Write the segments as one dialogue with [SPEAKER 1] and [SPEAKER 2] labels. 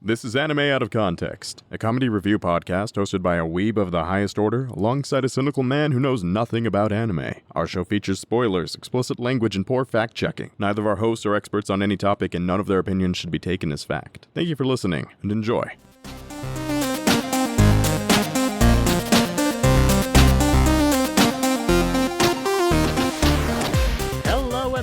[SPEAKER 1] This is Anime Out of Context, a comedy review podcast hosted by a weeb of the highest order, alongside a cynical man who knows nothing about anime. Our show features spoilers, explicit language, and poor fact-checking. Neither of our hosts are experts on any topic, and none of their opinions should be taken as fact. Thank you for listening, and enjoy.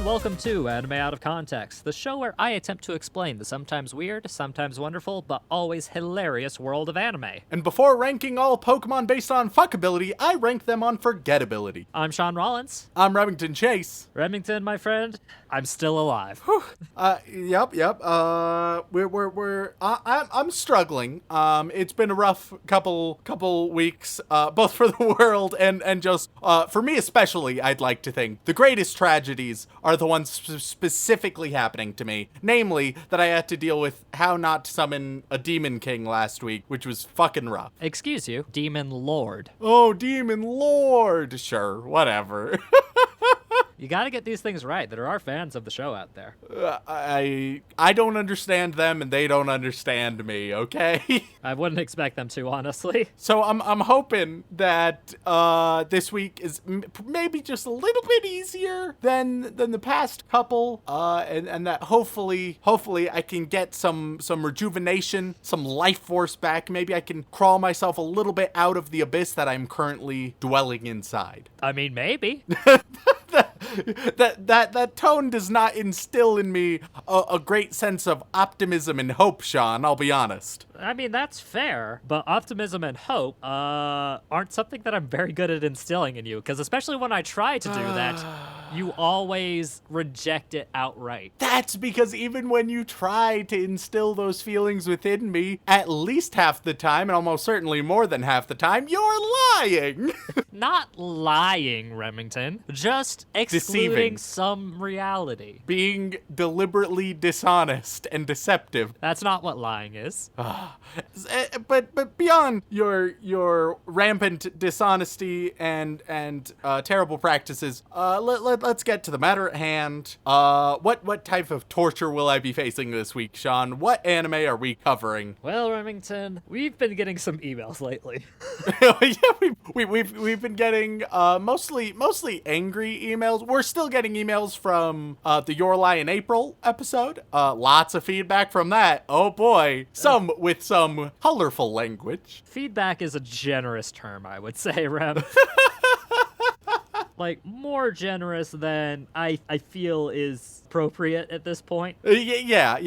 [SPEAKER 2] Welcome to Anime Out of Context, the show where I attempt to explain the sometimes weird, sometimes wonderful, but always hilarious world of anime.
[SPEAKER 3] And before ranking all Pokemon based on fuckability, I rank them on forgettability.
[SPEAKER 2] I'm Shaun Rollins.
[SPEAKER 3] I'm Remington Chase.
[SPEAKER 2] Remington, my friend, I'm still alive.
[SPEAKER 3] Yep. I'm struggling. It's been a rough couple weeks, both for the world and just, for me especially, I'd like to think. The greatest tragedies are the ones specifically happening to me. Namely, that I had to deal with how not to summon a Demon King last week, which was fucking rough.
[SPEAKER 2] Excuse you, Demon Lord.
[SPEAKER 3] Oh, Demon Lord. Sure, whatever.
[SPEAKER 2] You gotta get these things right. There are fans of the show out there.
[SPEAKER 3] I don't understand them and they don't understand me, okay?
[SPEAKER 2] I wouldn't expect them to, honestly.
[SPEAKER 3] So I'm hoping that this week is maybe just a little bit easier than the past couple, and that hopefully I can get some rejuvenation, some life force back. Maybe I can crawl myself a little bit out of the abyss that I'm currently dwelling inside.
[SPEAKER 2] I mean, maybe.
[SPEAKER 3] That tone does not instill in me a great sense of optimism and hope, Shaun, I'll be honest.
[SPEAKER 2] I mean, that's fair, but optimism and hope aren't something that I'm very good at instilling in you, because especially when I try to do that, you always reject it outright.
[SPEAKER 3] That's because even when you try to instill those feelings within me, at least half the time, and almost certainly more than half the time, you're lying.
[SPEAKER 2] Not lying, Remington. Just excluding
[SPEAKER 3] Deceiving.
[SPEAKER 2] some reality.
[SPEAKER 3] Being deliberately dishonest and deceptive.
[SPEAKER 2] That's not what lying is.
[SPEAKER 3] But beyond your rampant dishonesty and terrible practices, let's get to the matter at hand. What type of torture will I be facing this week, Shaun? What anime are we covering?
[SPEAKER 2] Well, Remington, we've been getting some emails lately.
[SPEAKER 3] Yeah, we've been getting mostly angry emails. We're still getting emails from the Your Lie in April episode. Lots of feedback from that. Oh boy, some with some colorful language.
[SPEAKER 2] Feedback is a generous term, I would say, Rem. Like, more generous than I feel is appropriate at this point.
[SPEAKER 3] Yeah.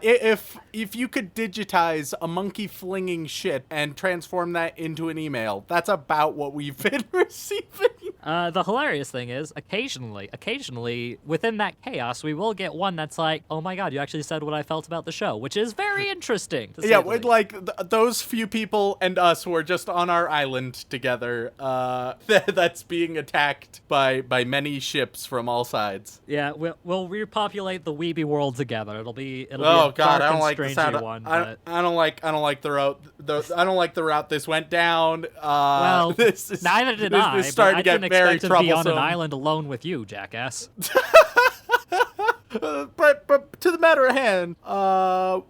[SPEAKER 3] If you could digitize a monkey flinging shit and transform that into an email, that's about what we've been receiving.
[SPEAKER 2] The hilarious thing is, occasionally, within that chaos, we will get one that's like, oh my god, you actually said what I felt about the show, which is very interesting.
[SPEAKER 3] Yeah, like those few people and us who are just on our island together, that's being attacked by many ships from all sides.
[SPEAKER 2] Yeah, we'll repopulate the weeby world together. It'll be a
[SPEAKER 3] God,
[SPEAKER 2] dark
[SPEAKER 3] I don't
[SPEAKER 2] and
[SPEAKER 3] like the sound.
[SPEAKER 2] one.
[SPEAKER 3] I don't like the route. I don't like the route this went down.
[SPEAKER 2] Well, neither did I.
[SPEAKER 3] This started to get very troublesome.
[SPEAKER 2] To be on an island alone with you, jackass.
[SPEAKER 3] But to the matter at hand, what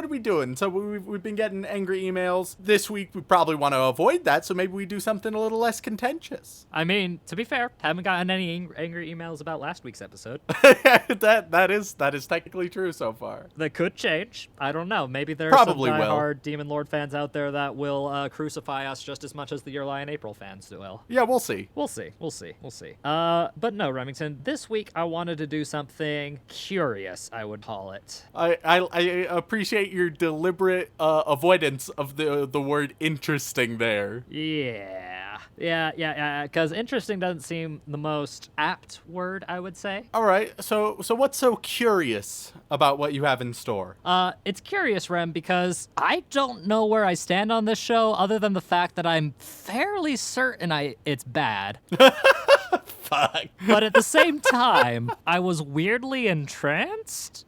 [SPEAKER 3] are we doing? So we've been getting angry emails this week. We probably want to avoid that, so maybe we do something a little less contentious.
[SPEAKER 2] I mean, to be fair, haven't gotten any angry emails about last week's episode.
[SPEAKER 3] that is technically true so far.
[SPEAKER 2] That could change. I don't know. Maybe there are
[SPEAKER 3] probably
[SPEAKER 2] some diehard Demon Lord fans out there that will crucify us just as much as the Your Lie in April fans will.
[SPEAKER 3] Yeah, we'll see.
[SPEAKER 2] We'll see. But no, Remington, this week I wanted to do something curious, I would call it.
[SPEAKER 3] I appreciate your deliberate avoidance of the word interesting there.
[SPEAKER 2] Yeah, because interesting doesn't seem the most apt word, I would say.
[SPEAKER 3] All right, so what's so curious about what you have in store?
[SPEAKER 2] It's curious, Rem, because I don't know where I stand on this show other than the fact that I'm fairly certain it's bad.
[SPEAKER 3] Fuck.
[SPEAKER 2] But at the same time, I was weirdly entranced.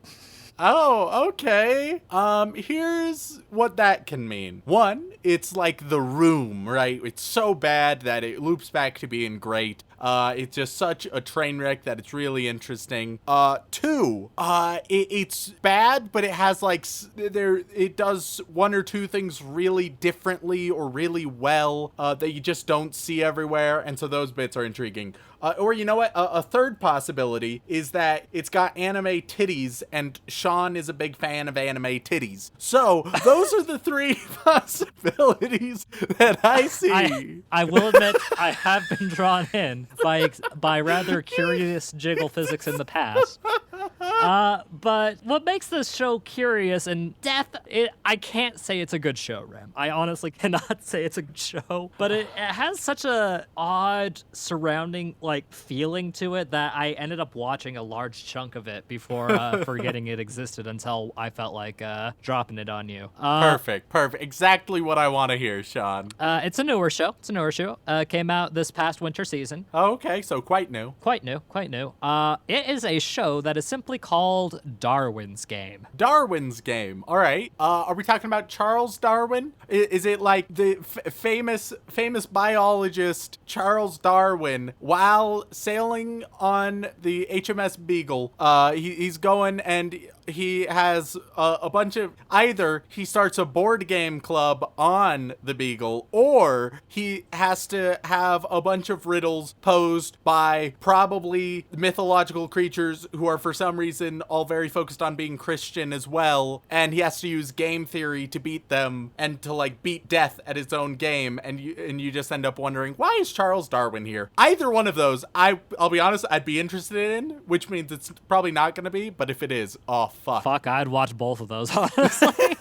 [SPEAKER 3] Oh, okay. Here's what that can mean. One, it's like The Room, right? It's so bad that it loops back to being great. It's just such a train wreck that it's really interesting. 2, it's bad, but it has like it does one or two things really differently or really well that you just don't see everywhere, and so those bits are intriguing. Or you know what? A third possibility is that it's got anime titties, and Shaun is a big fan of anime titties. So those are the 3 possibilities that I see.
[SPEAKER 2] I will admit I have been drawn in by rather curious jiggle physics in the past. But what makes this show curious and I can't say it's a good show, Rem. I honestly cannot say it's a good show, but it has such a odd surrounding feeling to it that I ended up watching a large chunk of it before forgetting it existed until I felt like dropping it on you.
[SPEAKER 3] Perfect. Exactly what I want to hear, Shaun.
[SPEAKER 2] It's a newer show. Came out this past winter season.
[SPEAKER 3] Oh, okay, so quite new.
[SPEAKER 2] Quite new. It is a show that is simply called Darwin's Game.
[SPEAKER 3] Darwin's Game. All right. Are we talking about Charles Darwin? Is it like the famous biologist Charles Darwin, while sailing on the HMS Beagle, he's going and he has a bunch of, either he starts a board game club on the Beagle, or he has to have a bunch of riddles posed by probably mythological creatures who are for some reason all very focused on being Christian as well, and he has to use game theory to beat them and to beat death at his own game, and you just end up wondering, why is Charles Darwin here? Either one of those, I'll be honest, I'd be interested in, which means it's probably not going to be, but if it is, oh fuck.
[SPEAKER 2] Fuck, I'd watch both of those, honestly.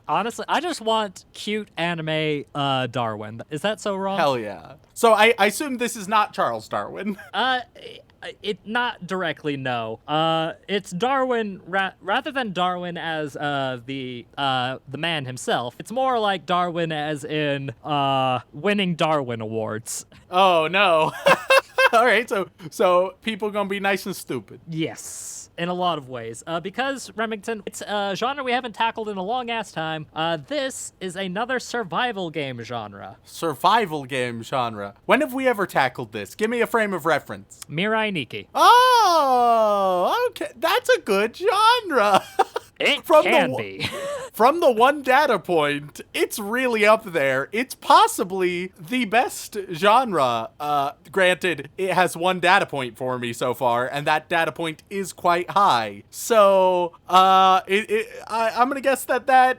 [SPEAKER 2] Honestly, I just want cute anime Darwin. Is that so wrong?
[SPEAKER 3] Hell yeah. So I assume this is not Charles Darwin.
[SPEAKER 2] It not directly, no. It's Darwin rather than Darwin as the man himself. It's more like Darwin as in winning Darwin awards.
[SPEAKER 3] Oh no. All right, so people gonna be nice and stupid.
[SPEAKER 2] Yes, in a lot of ways. Because, Remington, it's a genre we haven't tackled in a long-ass time. This is another survival game genre.
[SPEAKER 3] Survival game genre. When have we ever tackled this? Give me a frame of reference.
[SPEAKER 2] Mirai Nikki.
[SPEAKER 3] Oh, okay. That's a good genre.
[SPEAKER 2] It can be.
[SPEAKER 3] From the one data point, it's really up there. It's possibly the best genre. Granted, it has one data point for me so far, and that data point is quite high. So, I'm gonna guess that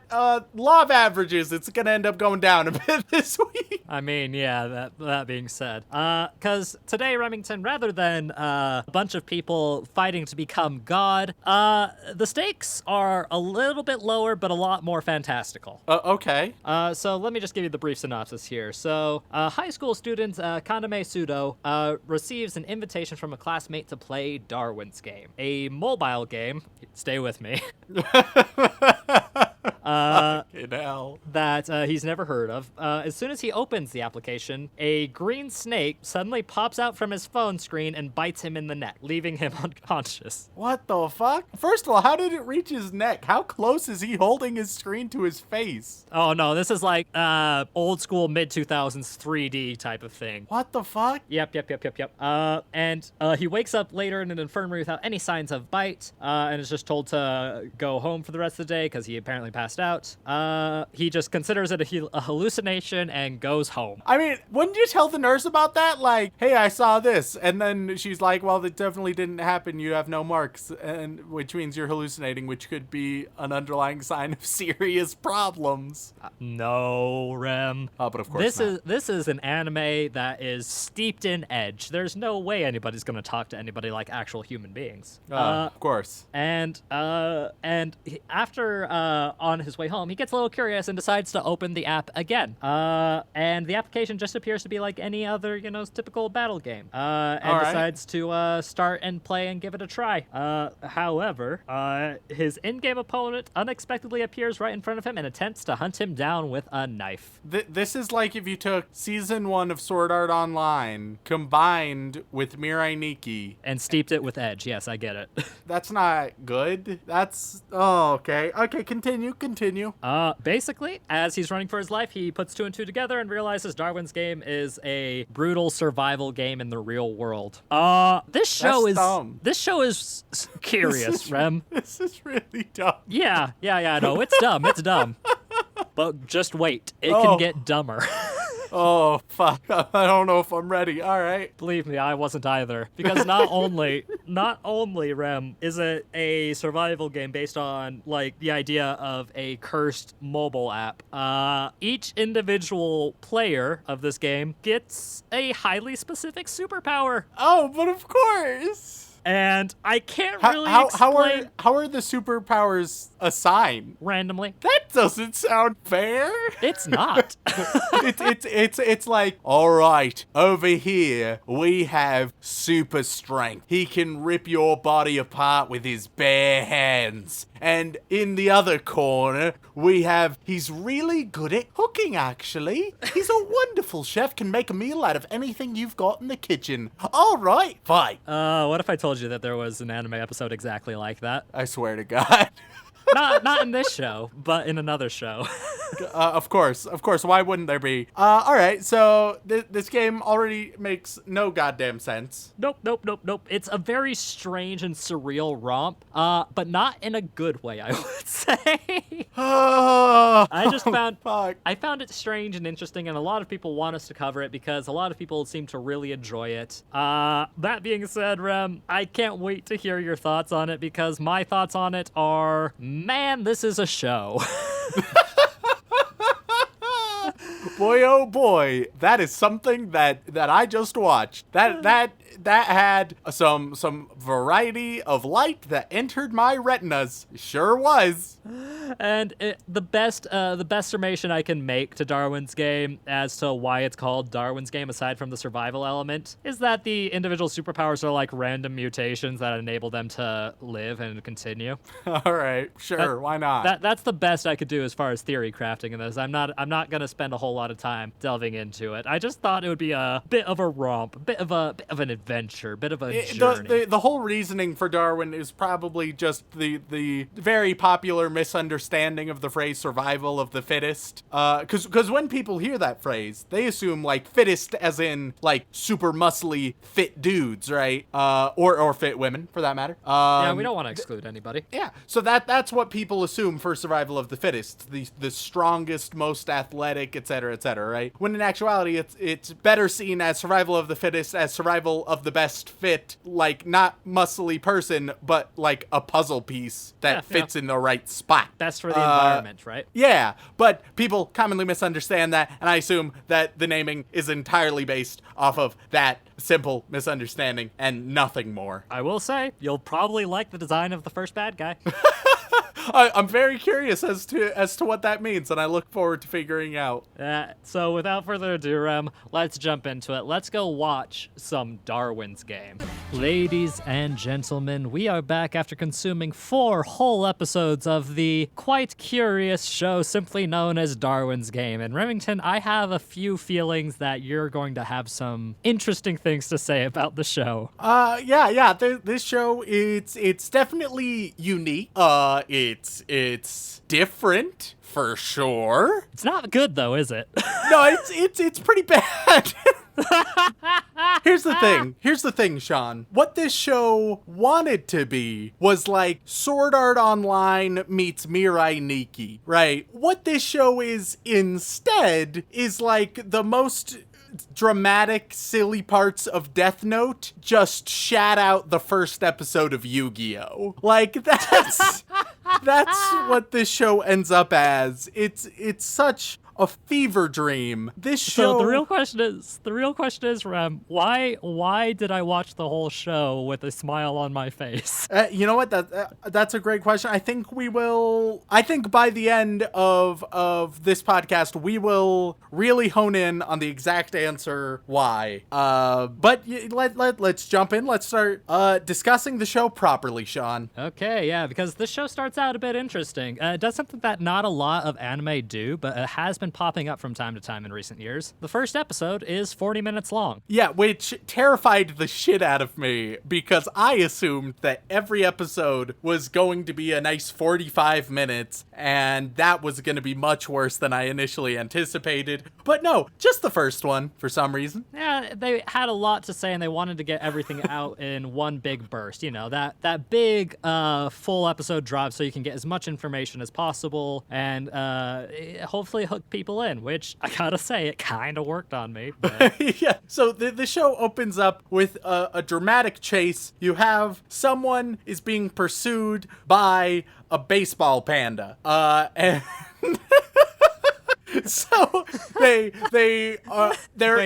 [SPEAKER 3] law of averages, it's gonna end up going down a bit this week.
[SPEAKER 2] I mean, yeah, that being said. Because today, Remington, rather than a bunch of people fighting to become God, the stakes are a little bit lower, but a lot more fantastical.
[SPEAKER 3] Okay.
[SPEAKER 2] So let me just give you the brief synopsis here. So, high school student Kaname Sudo receives an invitation from a classmate to play Darwin's Game, a mobile game. Stay with me. That he's never heard of. As soon as he opens the application, a green snake suddenly pops out from his phone screen and bites him in the neck, leaving him unconscious.
[SPEAKER 3] What the fuck? First of all, how did it reach his neck? How close is he holding his screen to his face?
[SPEAKER 2] Oh no, this is like old school mid-2000s 3D type of thing.
[SPEAKER 3] What the fuck?
[SPEAKER 2] Yep. And he wakes up later in an infirmary without any signs of bite, and is just told to go home for the rest of the day because he apparently passed out. He just considers it a hallucination and goes home.
[SPEAKER 3] I mean, wouldn't you tell the nurse about that? Like, hey, I saw this. And then she's like, well, that definitely didn't happen. You have no marks, and which means you're hallucinating, which could be an underlying sign of serious problems.
[SPEAKER 2] No, Rem.
[SPEAKER 3] But of course
[SPEAKER 2] this is an anime that is steeped in edge. There's no way anybody's going to talk to anybody like actual human beings.
[SPEAKER 3] Of course.
[SPEAKER 2] And after on his way home, he gets a little curious and decides to open the app again. And the application just appears to be like any other, typical battle game. And decides to start and play and give it a try. However, his in-game opponent unexpectedly appears right in front of him and attempts to hunt him down with a knife.
[SPEAKER 3] This is like if you took Season 1 of Sword Art Online combined with Mirai Nikki.
[SPEAKER 2] And steeped it with edge. Yes, I get it.
[SPEAKER 3] That's not good. That's... Oh, okay. Okay, continue.
[SPEAKER 2] Basically, as he's running for his life, he puts two and two together and realizes Darwin's game is a brutal survival game in the real world. This show
[SPEAKER 3] That's dumb.
[SPEAKER 2] This show is curious, Rem.
[SPEAKER 3] This is really dumb.
[SPEAKER 2] Yeah, no, it's dumb. It's dumb. But just wait. It can get dumber.
[SPEAKER 3] Oh, fuck. I don't know if I'm ready. All right.
[SPEAKER 2] Believe me, I wasn't either. Because not only, Rem, is it a survival game based on, like, the idea of a cursed mobile app, each individual player of this game gets a highly specific superpower.
[SPEAKER 3] Oh, but of course.
[SPEAKER 2] And I can't really explain
[SPEAKER 3] how are the superpowers assigned?
[SPEAKER 2] randomly.
[SPEAKER 3] That doesn't sound fair.
[SPEAKER 2] It's not.
[SPEAKER 3] It's like, all right, over here we have super strength. He can rip your body apart with his bare hands. And in the other corner, he's really good at cooking, actually. He's a wonderful chef, can make a meal out of anything you've got in the kitchen. All right, fine.
[SPEAKER 2] What if I told you that there was an anime episode exactly like that?
[SPEAKER 3] I swear to God.
[SPEAKER 2] Not in this show, but in another show.
[SPEAKER 3] Of course. Why wouldn't there be? All right. So this game already makes no goddamn sense.
[SPEAKER 2] Nope. It's a very strange and surreal romp, but not in a good way, I would say. I just found it strange and interesting, and a lot of people want us to cover it because a lot of people seem to really enjoy it. That being said, Rem, I can't wait to hear your thoughts on it because my thoughts on it are, man, this is a show.
[SPEAKER 3] Boy, oh boy, that is something that I just watched. That had some variety of light that entered my retinas. Sure was.
[SPEAKER 2] And the best summation I can make to Darwin's game as to why it's called Darwin's game, aside from the survival element, is that the individual superpowers are like random mutations that enable them to live and continue.
[SPEAKER 3] All right, sure, why not?
[SPEAKER 2] That's the best I could do as far as theory crafting in this. I'm not gonna spend a whole lot of time delving into it. I just thought it would be a bit of a romp, a bit of an adventure, a bit of a journey.
[SPEAKER 3] The whole reasoning for Darwin is probably just the very popular misunderstanding of the phrase survival of the fittest. Because when people hear that phrase, they assume like fittest as in like super muscly fit dudes, right? Or fit women for that matter.
[SPEAKER 2] Yeah, we don't want to exclude anybody.
[SPEAKER 3] Yeah, so that's what people assume for survival of the fittest, the strongest, most athletic, etc., right? When in actuality, it's better seen as survival of the fittest as survival of the best fit, like not muscly person, but like a puzzle piece that fits in the right spot.
[SPEAKER 2] Best for the environment, right?
[SPEAKER 3] Yeah, but people commonly misunderstand that, and I assume that the naming is entirely based off of that simple misunderstanding and nothing more.
[SPEAKER 2] I will say, you'll probably like the design of the first bad guy.
[SPEAKER 3] I'm very curious as to what that means, and I look forward to figuring out.
[SPEAKER 2] So without further ado, Rem, let's jump into it. Let's go watch some Darwin's game. Ladies and gentlemen, we are back after consuming 4 whole episodes of the quite curious show simply known as Darwin's Game. And Remington, I have a few feelings that you're going to have some interesting things to say about the show.
[SPEAKER 3] Yeah. This show, it's definitely unique. It's different for sure.
[SPEAKER 2] It's not good though, is it?
[SPEAKER 3] No, it's pretty bad. Here's the thing, Shaun. What this show wanted to be was like Sword Art Online meets Mirai Nikki, right? What this show is instead is like the most dramatic, silly parts of Death Note just shat out the first episode of Yu-Gi-Oh! Like, that's what this show ends up as. It's such a fever dream. This show.
[SPEAKER 2] So the real question is, Rem, why did I watch the whole show with a smile on my face?
[SPEAKER 3] You know what? That's a great question. I think by the end of this podcast, we will really hone in on the exact answer why. But let's jump in. Let's start discussing the show properly, Shaun.
[SPEAKER 2] Okay, yeah, because this show starts out a bit interesting. It does something that not a lot of anime do, but it has been been popping up from time to time in recent years. The first episode is 40 minutes long.
[SPEAKER 3] Yeah, which terrified the shit out of me because I assumed that every episode was going to be a nice 45 minutes and that was going to be much worse than I initially anticipated. But no, just the first one for some reason.
[SPEAKER 2] Yeah, they had a lot to say and they wanted to get everything out in one big burst. You know, that big full episode drop so you can get as much information as possible and hopefully hook people in, which I gotta say, it kind of worked on me. But...
[SPEAKER 3] Yeah, so the show opens up with a dramatic chase. You have someone is being pursued by a baseball panda. And... So they're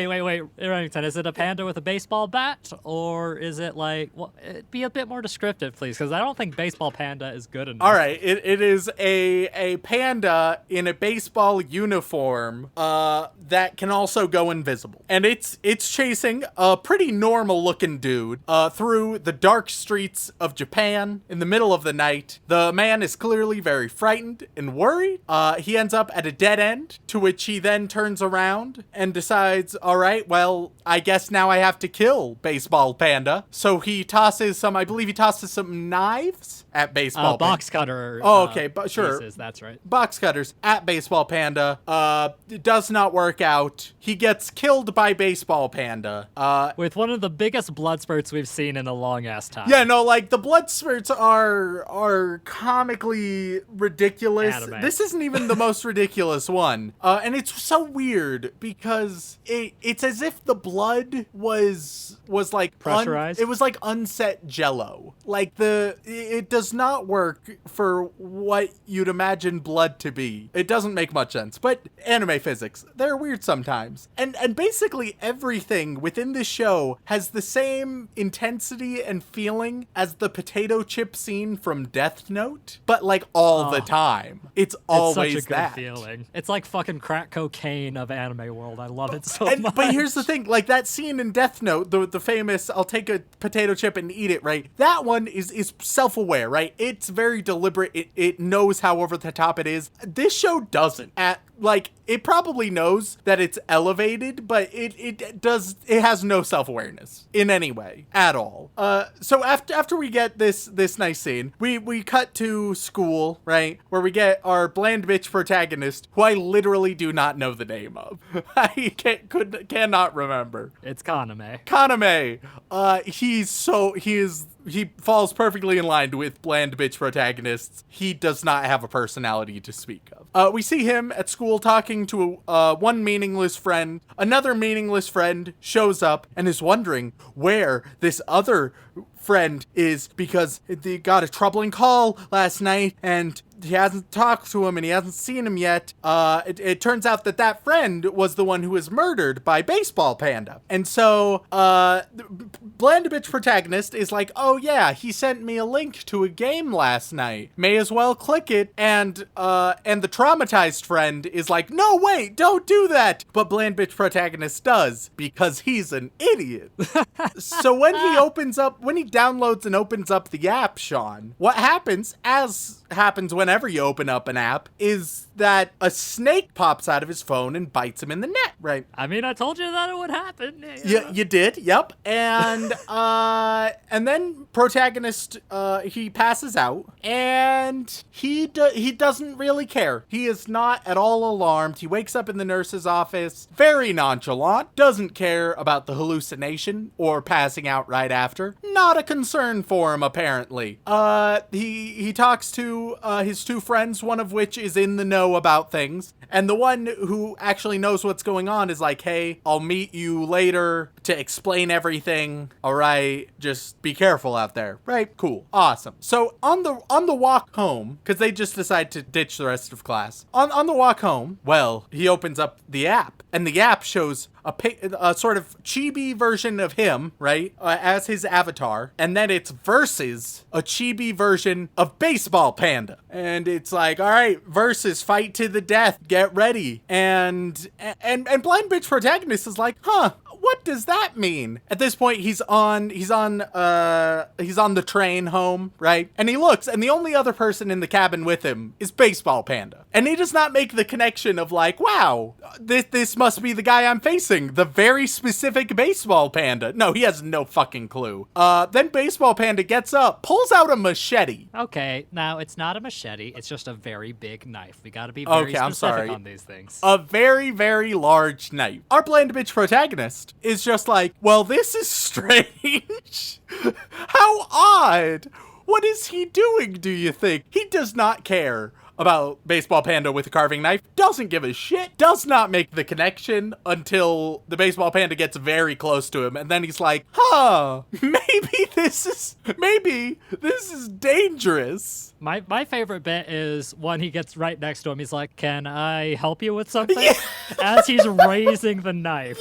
[SPEAKER 2] Wait, Remington, is it a panda with a baseball bat, or is it like, well, be a bit more descriptive, please, because I don't think baseball panda is good enough.
[SPEAKER 3] All right, it is a panda in a baseball uniform that can also go invisible, and it's chasing a pretty normal looking dude through the dark streets of Japan in the middle of the night. The man is clearly very frightened and worried. He ends up at a dead end, to which he then turns around and decides, all right, well, I guess now I have to kill Baseball Panda. So he tosses some knives at Baseball
[SPEAKER 2] box cutter.
[SPEAKER 3] Oh, okay, but sure.
[SPEAKER 2] Pieces, that's right.
[SPEAKER 3] Box cutters at Baseball Panda. It does not work out. He gets killed by Baseball Panda.
[SPEAKER 2] With one of the biggest blood spurts we've seen in a long ass time.
[SPEAKER 3] Yeah, no, like the blood spurts are comically ridiculous.
[SPEAKER 2] Anime.
[SPEAKER 3] This isn't even the most ridiculous one. And it's so weird because it's as if the blood was like
[SPEAKER 2] pressurized.
[SPEAKER 3] It was like unset jello. Like it does not work for what you'd imagine blood to be. It doesn't make much sense. But anime physics, they're weird sometimes. And basically everything within this show has the same intensity and feeling as the potato chip scene from Death Note, but like all the time. It's always
[SPEAKER 2] such a good
[SPEAKER 3] that
[SPEAKER 2] feeling. It's like fucking crack cocaine of anime world. I love it so much.
[SPEAKER 3] But here's the thing, like that scene in Death Note, the famous I'll take a potato chip and eat it, right? That one is self-aware, right? It's very deliberate. It knows how over the top it is. This show doesn't. It probably knows that it's elevated, but it has no self-awareness in any way at all. So after we get this nice scene, we cut to school, right? Where we get our bland bitch protagonist, who I literally do not know the name of. I cannot remember.
[SPEAKER 2] It's Kaname.
[SPEAKER 3] Kaname. He falls perfectly in line with bland bitch protagonists. He does not have a personality to speak of. We see him at school talking to one meaningless friend. Another meaningless friend shows up and is wondering where this other friend is because they got a troubling call last night and he hasn't talked to him and he hasn't seen him yet. It turns out that friend was the one who was murdered by Baseball Panda. And so, Bland Bitch protagonist is like, oh yeah, he sent me a link to a game last night. May as well click it. And the traumatized friend is like, no, wait, don't do that. But Bland Bitch protagonist does because he's an idiot. So when he downloads and opens up the app, Shaun, what happens, as happens whenever you open up an app, is that a snake pops out of his phone and bites him in the neck, right?
[SPEAKER 2] I mean, I told you that it would happen.
[SPEAKER 3] You did, yep. And then protagonist, he passes out, and he doesn't really care. He is not at all alarmed. He wakes up in the nurse's office, very nonchalant, doesn't care about the hallucination or passing out right after. Not a concern for him, apparently. He talks to his two friends, one of which is in the know about things, and the one who actually knows what's going on is like, hey, I'll meet you later to explain everything. All right, just be careful out there. Right, cool, awesome. So on the walk home, because they just decide to ditch the rest of class, on the walk home, well, he opens up the app, and the app shows a sort of chibi version of him, right, as his avatar, and then it's versus a chibi version of Baseball Panda, and it's like, all right, versus, fight to the death, get ready, and Blind Bitch protagonist is like, what does that mean? At this point, he's on the train home, right? And he looks, and the only other person in the cabin with him is Baseball Panda. And he does not make the connection of like, wow, this must be the guy I'm facing, the very specific Baseball Panda. No, he has no fucking clue. Then Baseball Panda gets up, pulls out a machete.
[SPEAKER 2] Okay, now it's not a machete, it's just a very big knife. We gotta be very specific on these things.
[SPEAKER 3] A very, very large knife. Our bland bitch protagonist is just like, well, this is strange. How odd. What is he doing, do you think? He does not care about Baseball Panda with a carving knife, doesn't give a shit, does not make the connection until the Baseball Panda gets very close to him, and then he's like, maybe this is dangerous.
[SPEAKER 2] My favorite bit is when he gets right next to him, he's like, can I help you with something?
[SPEAKER 3] Yeah.
[SPEAKER 2] As he's raising the knife.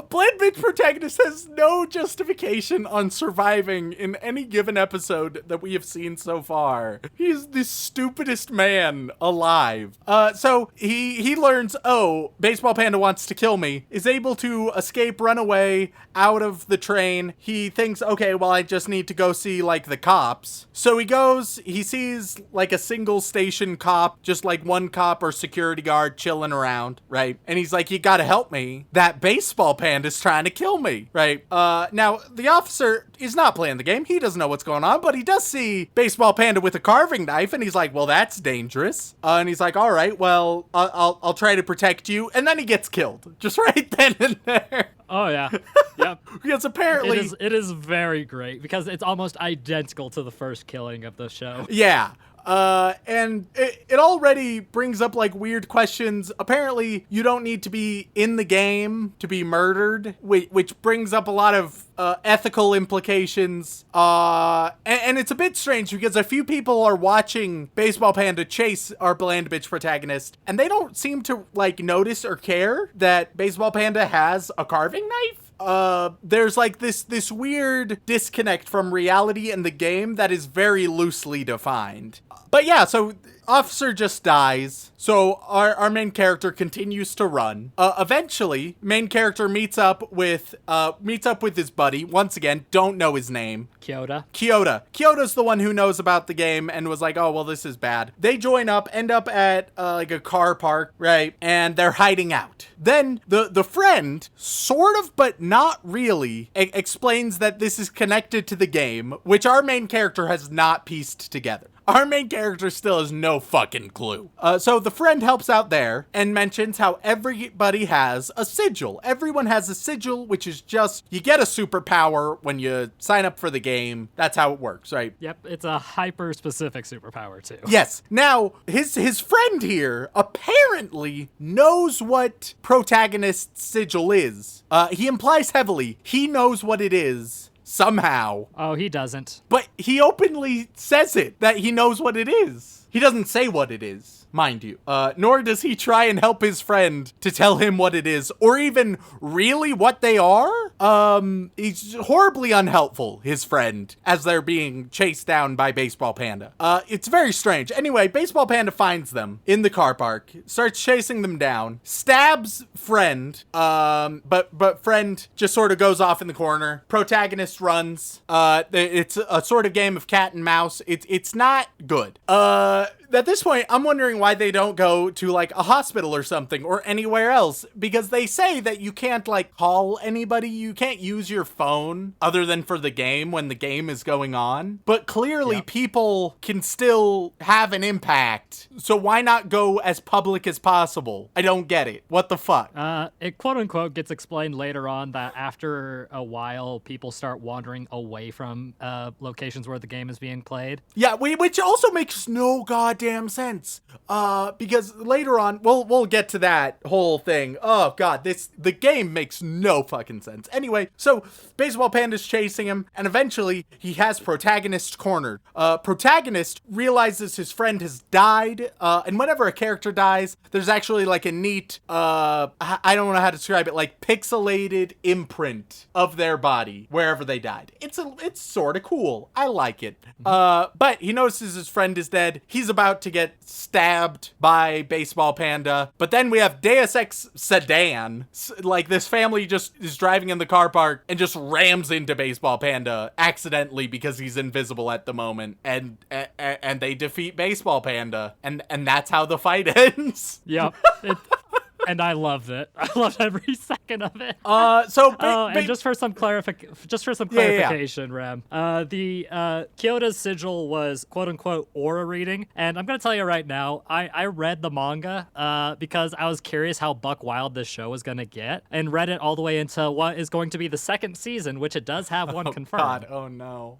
[SPEAKER 3] Bland bitch protagonist has no justification on surviving in any given episode that we have seen so far. He's the stupidest man alive. So he learns, oh, Baseball Panda wants to kill me, is able to escape, run away out of the train. He thinks, okay, well, I just need to go see, like, the cops. So he goes, he sees, like, a single station cop, just, like, one cop or security guard chilling around, right? And he's like, you gotta help me. That Baseball Panda's trying to kill me, right? Now, the officer is not playing the game. He doesn't know what's going on, but he does see Baseball Panda with a carving knife, and he's like, well, that's dangerous. And he's like, all right, well, I'll try to protect you. And then he gets killed, just right then and there.
[SPEAKER 2] Oh, yeah. Yep.
[SPEAKER 3] Because apparently...
[SPEAKER 2] It is very great, because it's almost identical to the first killing of the show.
[SPEAKER 3] Yeah. And it already brings up like weird questions. Apparently you don't need to be in the game to be murdered, which brings up a lot of ethical implications. And it's a bit strange because a few people are watching Baseball Panda chase our bland bitch protagonist, and they don't seem to like notice or care that Baseball Panda has a carving knife. There's like this weird disconnect from reality and the game that is very loosely defined. But yeah, so officer just dies. So our main character continues to run. Eventually, main character meets up with his buddy. Once again, don't know his name. Kyota's the one who knows about the game and was like, oh, well, this is bad. They join up, end up at like a car park, right? And they're hiding out. Then the friend, sort of, but not really, explains that this is connected to the game, which our main character has not pieced together. Our main character still has no fucking clue. So the friend helps out there and mentions how everybody has a sigil. Everyone has a sigil, which is just, you get a superpower when you sign up for the game. That's how it works, right?
[SPEAKER 2] Yep, it's a hyper-specific superpower, too.
[SPEAKER 3] Yes. Now, his friend here apparently knows what protagonist's sigil is. He implies heavily he knows what it is. Somehow.
[SPEAKER 2] Oh, he doesn't.
[SPEAKER 3] But he openly says it, that he knows what it is. He doesn't say what it is, mind you. Nor does he try and help his friend to tell him what it is, or even really what they are. He's horribly unhelpful, his friend, as they're being chased down by Baseball Panda. It's very strange. Anyway, Baseball Panda finds them in the car park, starts chasing them down, stabs friend, but friend just sort of goes off in the corner. Protagonist runs. It's a sort of game of cat and mouse. It's not good. At this point, I'm wondering why they don't go to like a hospital or something or anywhere else, because they say that you can't like call anybody. You can't use your phone other than for the game when the game is going on. But clearly people can still have an impact. So why not go as public as possible? I don't get it. What the fuck?
[SPEAKER 2] It quote unquote gets explained later on that after a while, people start wandering away from locations where the game is being played.
[SPEAKER 3] Yeah, which also makes no goddamn sense. Because later on, we'll get to that whole thing. Oh god, the game makes no fucking sense. Anyway, so Baseball Panda's chasing him, and eventually he has Protagonist cornered. Protagonist realizes his friend has died, and whenever a character dies, there's actually like a neat, I don't know how to describe it, like pixelated imprint of their body wherever they died. It's sort of cool. I like it. But he notices his friend is dead. He's about about to get stabbed by Baseball Panda. But then we have Deus Ex Sedan. Like, this family just is driving in the car park and just rams into Baseball Panda accidentally because he's invisible at the moment. And they defeat Baseball Panda. And that's how the fight ends.
[SPEAKER 2] Yep. And I loved it. I loved every second of it.
[SPEAKER 3] And
[SPEAKER 2] just for some clarification, Rem, the Kyoto's sigil was quote unquote aura reading, and I'm gonna tell you right now, I read the manga because I was curious how buck wild this show was gonna get, and read it all the way into what is going to be the second season, which it does have one confirmed.
[SPEAKER 3] God, oh no.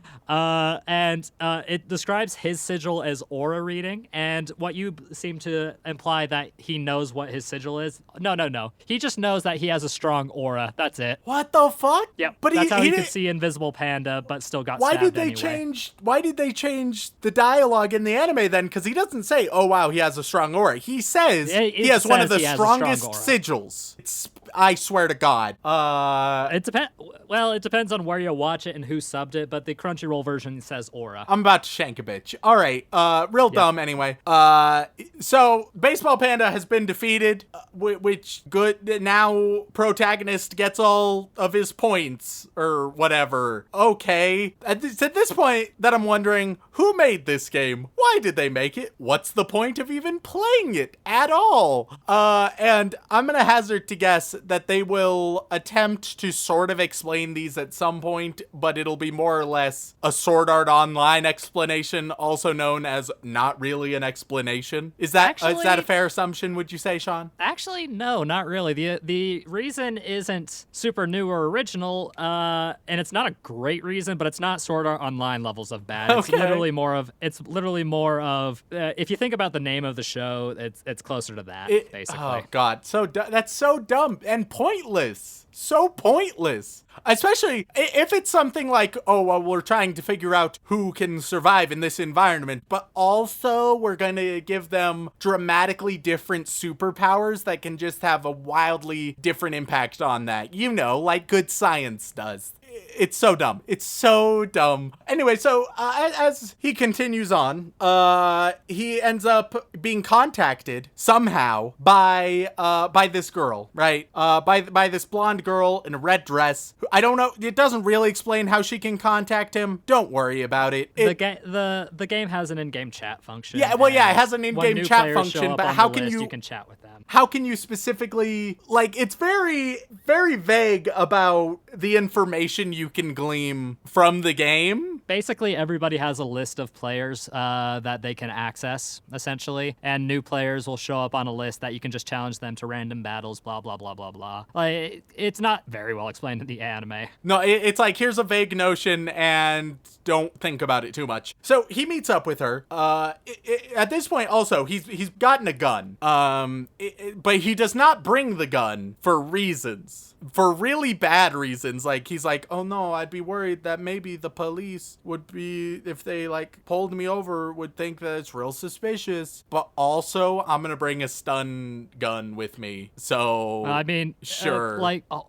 [SPEAKER 2] It describes his sigil as aura reading, and what you seem to imply that he knows what his sigil is. No. He just knows that he has a strong aura. That's it.
[SPEAKER 3] What the fuck?
[SPEAKER 2] Yep.
[SPEAKER 3] But
[SPEAKER 2] that's how he could see Invisible Panda, but still got stabbed anyway.
[SPEAKER 3] Why did they change the dialogue in the anime then? Because he doesn't say, "Oh wow, he has a strong aura." He says he has one of the strongest sigils. I swear to God.
[SPEAKER 2] It depends on where you watch it and who subbed it, but the Crunchyroll version says aura.
[SPEAKER 3] I'm about to shank a bitch. All right. Real dumb anyway. So Baseball Panda has been defeated, which good. Now protagonist gets all of his points or whatever. Okay. It's at this point that I'm wondering, who made this game? Why did they make it? What's the point of even playing it at all? And I'm going to hazard to guess that they will attempt to sort of explain these at some point, but it'll be more or less a Sword Art Online explanation, also known as not really an explanation. Is that a fair assumption, would you say, Shaun?
[SPEAKER 2] Actually, no, not really. The reason isn't super new or original, and it's not a great reason, but it's not Sword Art Online levels of bad. It's literally more of if you think about the name of the show, it's closer to that, basically.
[SPEAKER 3] Oh God, that's so dumb and pointless. So pointless. Especially if it's something like, oh, well, we're trying to figure out who can survive in this environment, but also we're going to give them dramatically different superpowers that can just have a wildly different impact on that. You know, like good science does. It's so dumb. It's so dumb. Anyway, so as he continues on, he ends up being contacted somehow by this girl, right? By this blonde girl in a red dress. I don't know. It doesn't really explain how she can contact him. Don't worry about it.
[SPEAKER 2] The game has an in-game chat function.
[SPEAKER 3] Yeah, well, yeah, it has an in-game chat function, but how can you
[SPEAKER 2] can chat with them?
[SPEAKER 3] How can you specifically, like, it's very, very vague about the information you can glean from the game.
[SPEAKER 2] Basically, everybody has a list of players that they can access, essentially, and new players will show up on a list that you can just challenge them to random battles, blah, blah, blah, blah, blah. Like, it's not very well explained in the anime.
[SPEAKER 3] No, it's like, here's a vague notion, and don't think about it too much. So, he meets up with her. At this point, also, he's gotten a gun. But he does not bring the gun for reasons. For really bad reasons. Like, he's like, oh no, I'd be worried that maybe the police would be, if they, like, pulled me over, would think that it's real suspicious. But also, I'm gonna bring a stun gun with me. So,
[SPEAKER 2] I mean,
[SPEAKER 3] sure.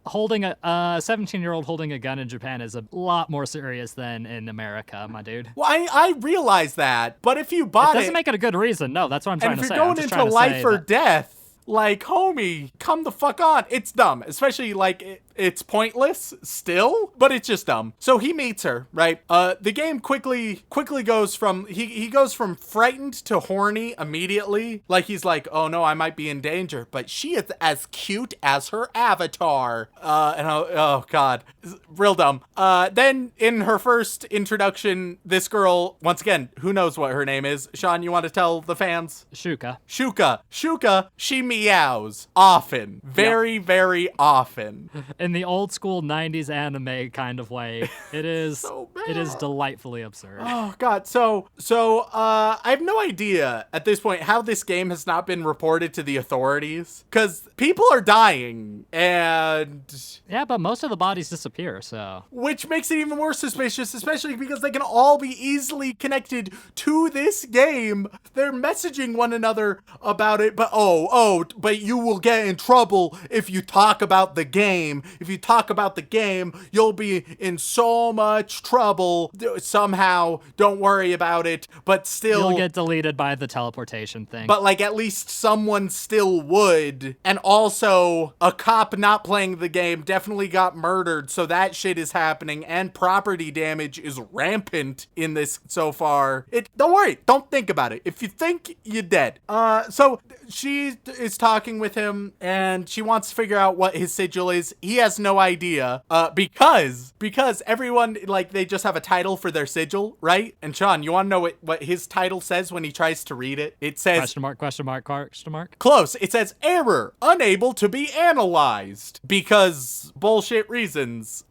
[SPEAKER 2] Holding a 17-year-old holding a gun in Japan is a lot more serious than in America, my dude.
[SPEAKER 3] Well, I realize that, but if you bought
[SPEAKER 2] it doesn't make it a good reason. No, that's what I'm trying to say.
[SPEAKER 3] And if you're going into life or death, like, homie, come the fuck on. It's dumb. Especially, like, it's pointless still, but it's just dumb. So he meets her, right? The game quickly goes from, he goes from frightened to horny immediately. Like, he's like, oh no, I might be in danger, but she is as cute as her avatar. Oh God, real dumb. Then in her first introduction, this girl, once again, who knows what her name is? Shaun, you want to tell the fans?
[SPEAKER 2] Shuka,
[SPEAKER 3] she meows often. Very often.
[SPEAKER 2] In the old school 90s anime kind of way. It is
[SPEAKER 3] so bad.
[SPEAKER 2] It is delightfully absurd.
[SPEAKER 3] Oh God. So I have no idea at this point how this game has not been reported to the authorities, because people are dying, and
[SPEAKER 2] yeah, but most of the bodies disappear, so
[SPEAKER 3] which makes it even more suspicious, especially because they can all be easily connected to this game. They're messaging one another about it, but but you will get in trouble if you talk about the game. if you talk about the game, you'll be in so much trouble. Somehow, don't worry about it, but still...
[SPEAKER 2] You'll get deleted by the teleportation thing.
[SPEAKER 3] But, like, at least someone still would. And also, a cop not playing the game definitely got murdered, so that shit is happening, and property damage is rampant in this so far. Don't worry, don't think about it. If you think, you're dead. So she is talking with him, and she wants to figure out what his sigil is. He has no idea, because everyone, like, they just have a title for their sigil, right? And Shaun, you want to know what his title says when he tries to read it? It says...
[SPEAKER 2] Question mark.
[SPEAKER 3] Close. It says, error, unable to be analyzed. Because bullshit reasons.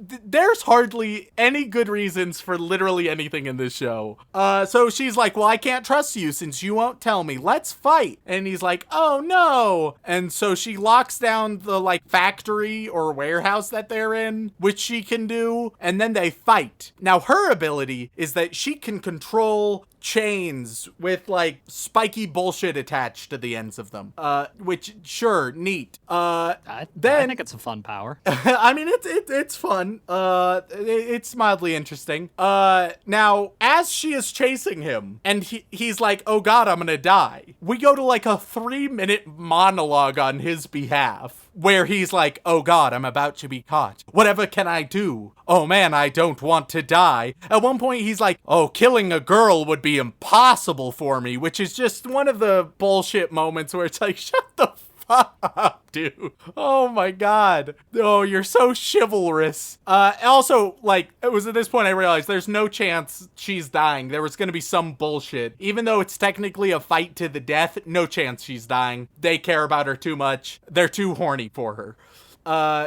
[SPEAKER 3] There's hardly any good reasons for literally anything in this show. So she's like, well, I can't trust you since you won't tell me. Let's fight. And he's like, oh no. And so she locks down the like factory or warehouse that they're in, which she can do. And then they fight. Now her ability is that she can control chains with like spiky bullshit attached to the ends of them, which sure, neat.
[SPEAKER 2] I think it's a fun power.
[SPEAKER 3] I mean, it's fun. It's mildly interesting. Now as she is chasing him and he's like, oh god, I'm gonna die, we go to like a 3-minute monologue on his behalf where he's like, oh god, I'm about to be caught. Whatever can I do? Oh man, I don't want to die. At one point he's like, oh, killing a girl would be impossible for me, which is just one of the bullshit moments where it's like, shut the fuck up, dude. Oh my god. Oh, you're so chivalrous. Also, like, it was at this point I realized there's no chance she's dying. There was gonna be some bullshit. Even though it's technically a fight to the death, no chance she's dying. They care about her too much. They're too horny for her.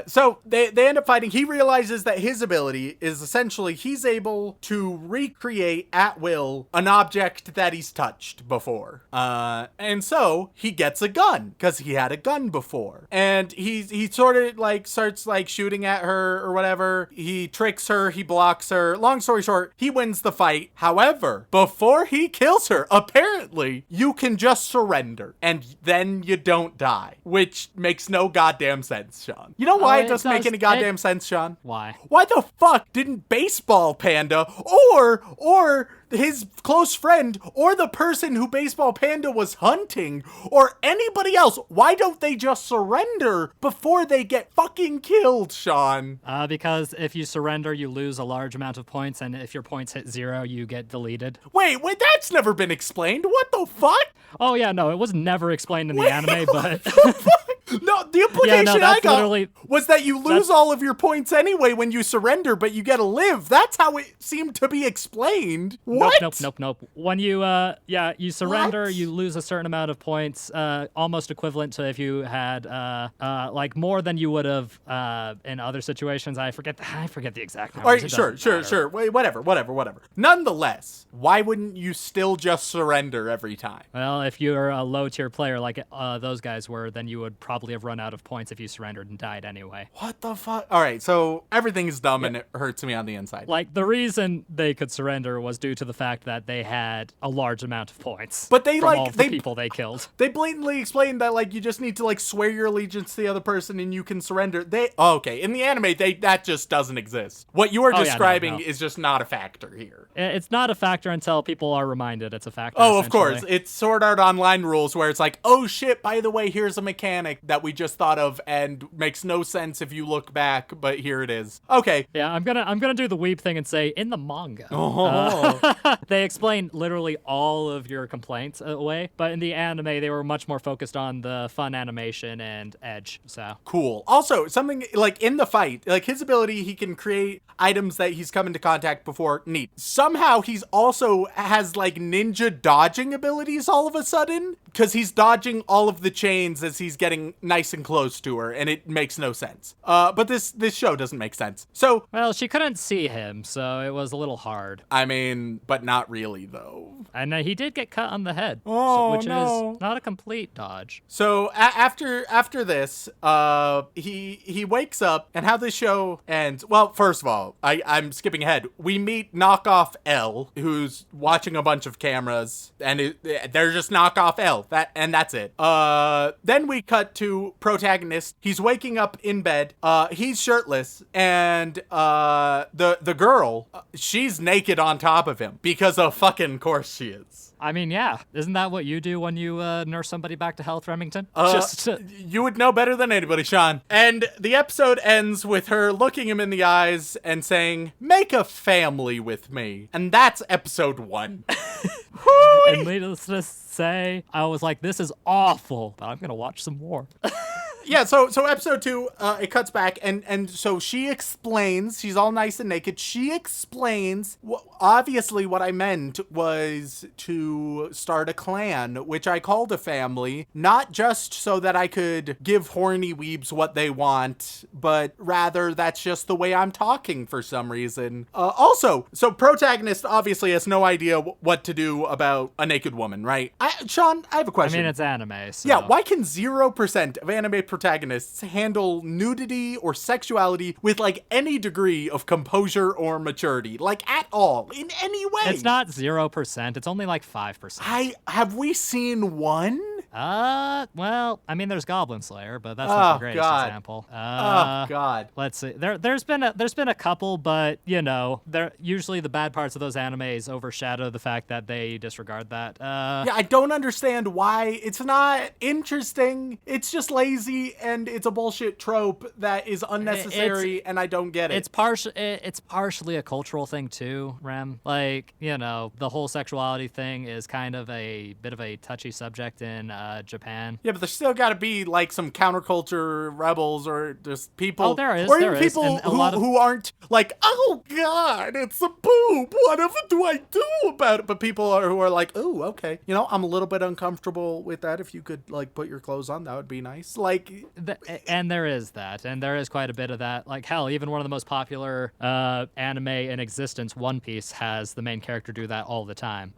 [SPEAKER 3] So they end up fighting. He realizes that his ability is essentially he's able to recreate at will an object that he's touched before. And so he gets a gun because he had a gun before. And he sort of like starts like shooting at her or whatever. He tricks her. He blocks her. Long story short, he wins the fight. However, before he kills her, apparently you can just surrender and then you don't die, which makes no goddamn sense, Shaun. You know why it doesn't make any goddamn sense, Shaun?
[SPEAKER 2] Why?
[SPEAKER 3] Why the fuck didn't Baseball Panda or his close friend or the person who Baseball Panda was hunting or anybody else, why don't they just surrender before they get fucking killed, Shaun?
[SPEAKER 2] Because if you surrender, you lose a large amount of points, and if your points hit 0, you get deleted.
[SPEAKER 3] Wait, that's never been explained. What the fuck?
[SPEAKER 2] Oh yeah, no, it was never explained in the anime, but...
[SPEAKER 3] No, the implication I got was that you lose
[SPEAKER 2] that's...
[SPEAKER 3] all of your points anyway when you surrender, but you get to live. That's how it seemed to be explained. What?
[SPEAKER 2] Nope. When you, you surrender,
[SPEAKER 3] What?
[SPEAKER 2] you lose a certain amount of points, almost equivalent to if you had, like more than you would have, in other situations. I forget the exact numbers.
[SPEAKER 3] All right, sure. Wait, whatever. Nonetheless, why wouldn't you still just surrender every time?
[SPEAKER 2] Well, if you're a low-tier player like those guys were, then you would probably have run out of points if you surrendered and died anyway.
[SPEAKER 3] What the fuck? All right, so everything's dumb and it hurts me on the inside.
[SPEAKER 2] Like, the reason they could surrender was due to the fact that they had a large amount of points.
[SPEAKER 3] But they,
[SPEAKER 2] from
[SPEAKER 3] like,
[SPEAKER 2] all the people they killed.
[SPEAKER 3] They blatantly explained that, like, you just need to, like, swear your allegiance to the other person and you can surrender. Okay, in the anime, that just doesn't exist. What you are describing is just not a factor here.
[SPEAKER 2] It's not a factor until people are reminded it's a factor.
[SPEAKER 3] Oh, of course. It's Sword Art Online rules where it's like, oh shit, by the way, here's a mechanic that we just thought of and makes no sense if you look back, but here it is. Okay.
[SPEAKER 2] Yeah, I'm gonna do the weeb thing and say, in the manga, they explain literally all of your complaints away, but in the anime, they were much more focused on the fun animation and edge, so.
[SPEAKER 3] Cool. Also, something, like, in the fight, like, his ability, he can create items that he's come into contact before. Neat. Somehow, he's also has, like, ninja dodging abilities all of a sudden, because he's dodging all of the chains as he's getting nice and close to her, and it makes no sense. But this show doesn't make sense. So...
[SPEAKER 2] Well, she couldn't see him, so it was a little hard.
[SPEAKER 3] I mean, but not really, though.
[SPEAKER 2] And he did get cut on the head, which is not a complete dodge.
[SPEAKER 3] So after this, he wakes up, and how this show ends... Well, first of all, I'm skipping ahead. We meet knockoff L, who's watching a bunch of cameras, and they're just knockoff L. That's it. Then we cut to to protagonist. He's waking up in bed. He's shirtless, and the girl, she's naked on top of him because of fucking course she is.
[SPEAKER 2] I mean, yeah. Isn't that what you do when you nurse somebody back to health, Remington?
[SPEAKER 3] You would know better than anybody, Shaun. And the episode ends with her looking him in the eyes and saying, "Make a family with me." And that's episode 1.
[SPEAKER 2] And needless to say, I was like, this is awful, but I'm going to watch some more.
[SPEAKER 3] Yeah, so episode 2, it cuts back, and so she explains, she's all nice and naked, she explains, obviously what I meant was to start a clan, which I called a family, not just so that I could give horny weebs what they want, but rather that's just the way I'm talking for some reason. Also, so protagonist obviously has no idea what to do about a naked woman, right? Shaun, I have a question.
[SPEAKER 2] I mean, it's anime, so...
[SPEAKER 3] Yeah, why can 0% of anime protagonists handle nudity or sexuality with, like, any degree of composure or maturity? Like, at all, in any way?
[SPEAKER 2] It's not 0%, it's only like 5%.
[SPEAKER 3] Have we seen one?
[SPEAKER 2] Well, I mean, there's Goblin Slayer, but that's not the greatest example.
[SPEAKER 3] Oh God.
[SPEAKER 2] Let's see. There's been a couple, but you know, usually the bad parts of those animes overshadow the fact that they disregard that.
[SPEAKER 3] Yeah, I don't understand why. It's not interesting. It's just lazy, and it's a bullshit trope that is unnecessary, and I don't get it.
[SPEAKER 2] It's partially a cultural thing too, Rem. Like, you know, the whole sexuality thing is kind of a bit of a touchy subject in Japan.
[SPEAKER 3] Yeah, but there's still got to be like some counterculture rebels or just people.
[SPEAKER 2] Oh, there is.
[SPEAKER 3] Or
[SPEAKER 2] there
[SPEAKER 3] even
[SPEAKER 2] is.
[SPEAKER 3] people who aren't like, oh God, it's a boob. Whatever do I do about it? But people who are like, oh, okay. You know, I'm a little bit uncomfortable with that. If you could like put your clothes on, that would be nice. Like,
[SPEAKER 2] and there is that, and there is quite a bit of that. Like, hell, even one of the most popular anime in existence, One Piece, has the main character do that all the time.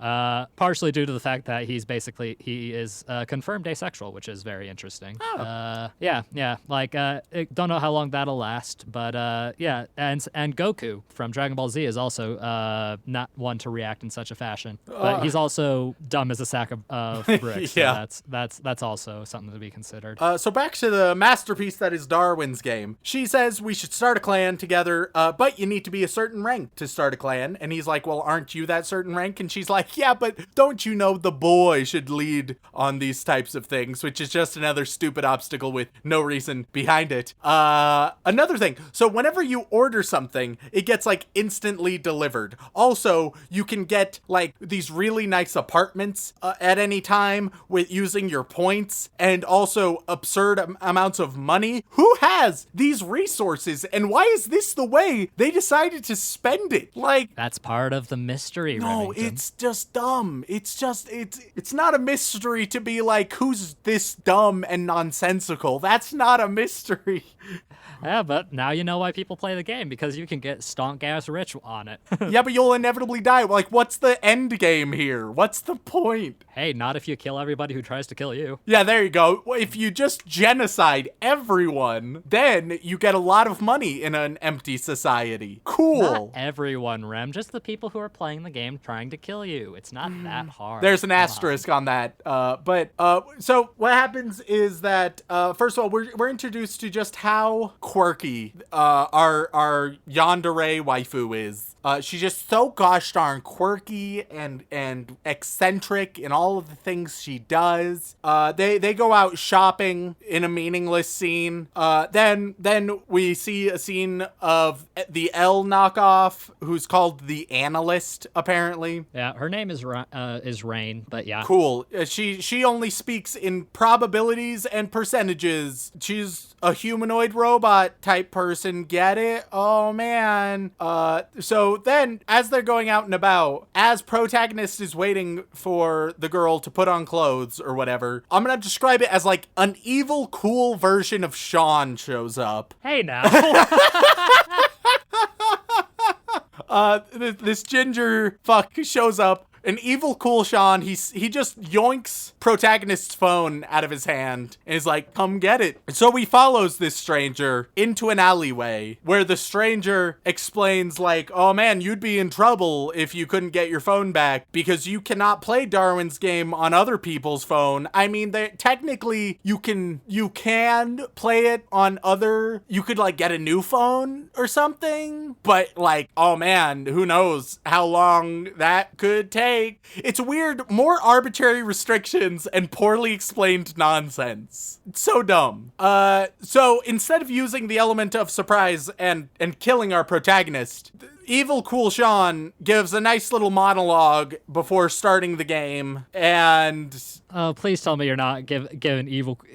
[SPEAKER 2] Partially due to the fact that he is confirmed asexual, which is very interesting.
[SPEAKER 3] Oh.
[SPEAKER 2] Yeah. Like, don't know how long that'll last, but yeah. And Goku from Dragon Ball Z is also not one to react in such a fashion, but he's also dumb as a sack of bricks.
[SPEAKER 3] Yeah.
[SPEAKER 2] So that's also something to be considered.
[SPEAKER 3] So back to the masterpiece that is Darwin's game. She says we should start a clan together, but you need to be a certain rank to start a clan. And he's like, well, aren't you that certain rank? And she's like, yeah, but don't you know the boy should lead on these types of things, which is just another stupid obstacle with no reason behind it. Another thing, so whenever you order something, it gets like instantly delivered. Also, you can get like these really nice apartments at any time with using your points, and also absurd amounts of money. Who has these resources, and why is this the way they decided to spend it? Like,
[SPEAKER 2] that's part of the mystery.
[SPEAKER 3] No,
[SPEAKER 2] Remington.
[SPEAKER 3] it's just dumb. It's not a mystery to be like, who's this dumb and nonsensical? That's not a mystery.
[SPEAKER 2] Yeah, but now you know why people play the game, because you can get stonk-ass rich on it.
[SPEAKER 3] Yeah, but you'll inevitably die. Like, what's the end game here? What's the point?
[SPEAKER 2] Hey, not if you kill everybody who tries to kill you.
[SPEAKER 3] Yeah, there you go. If you just genocide everyone, then you get a lot of money in an empty society. Cool.
[SPEAKER 2] Not everyone, Rem. Just the people who are playing the game trying to kill you. It's not that hard.
[SPEAKER 3] There's an asterisk on that. So what happens is that, first of all, we're introduced to just how quirky our yandere waifu is. She's just so gosh darn quirky and eccentric in all of the things she does. They go out shopping in a meaningless scene. Then we see a scene of the L knockoff, who's called the Analyst, apparently.
[SPEAKER 2] Yeah, her name is Rain, but yeah.
[SPEAKER 3] Cool. She only speaks in probabilities and percentages. She's a humanoid robot type person. Get it? Oh man. So then, as they're going out and about, as protagonist is waiting for the girl to put on clothes or whatever, I'm gonna describe it as like an evil, cool version of Shaun shows up.
[SPEAKER 2] Hey now.
[SPEAKER 3] This ginger fuck shows up an evil cool Shaun, he just yoinks protagonist's phone out of his hand and is like, come get it. And so he follows this stranger into an alleyway where the stranger explains like, oh man, you'd be in trouble if you couldn't get your phone back because you cannot play Darwin's game on other people's phone. I mean, technically you can play it on other, you could like get a new phone or something, but like, oh man, who knows how long that could take. It's weird, more arbitrary restrictions and poorly explained nonsense. It's so dumb. So instead of using the element of surprise and killing our protagonist, evil cool Shaun gives a nice little monologue before starting the game, and
[SPEAKER 2] oh, please tell me you're not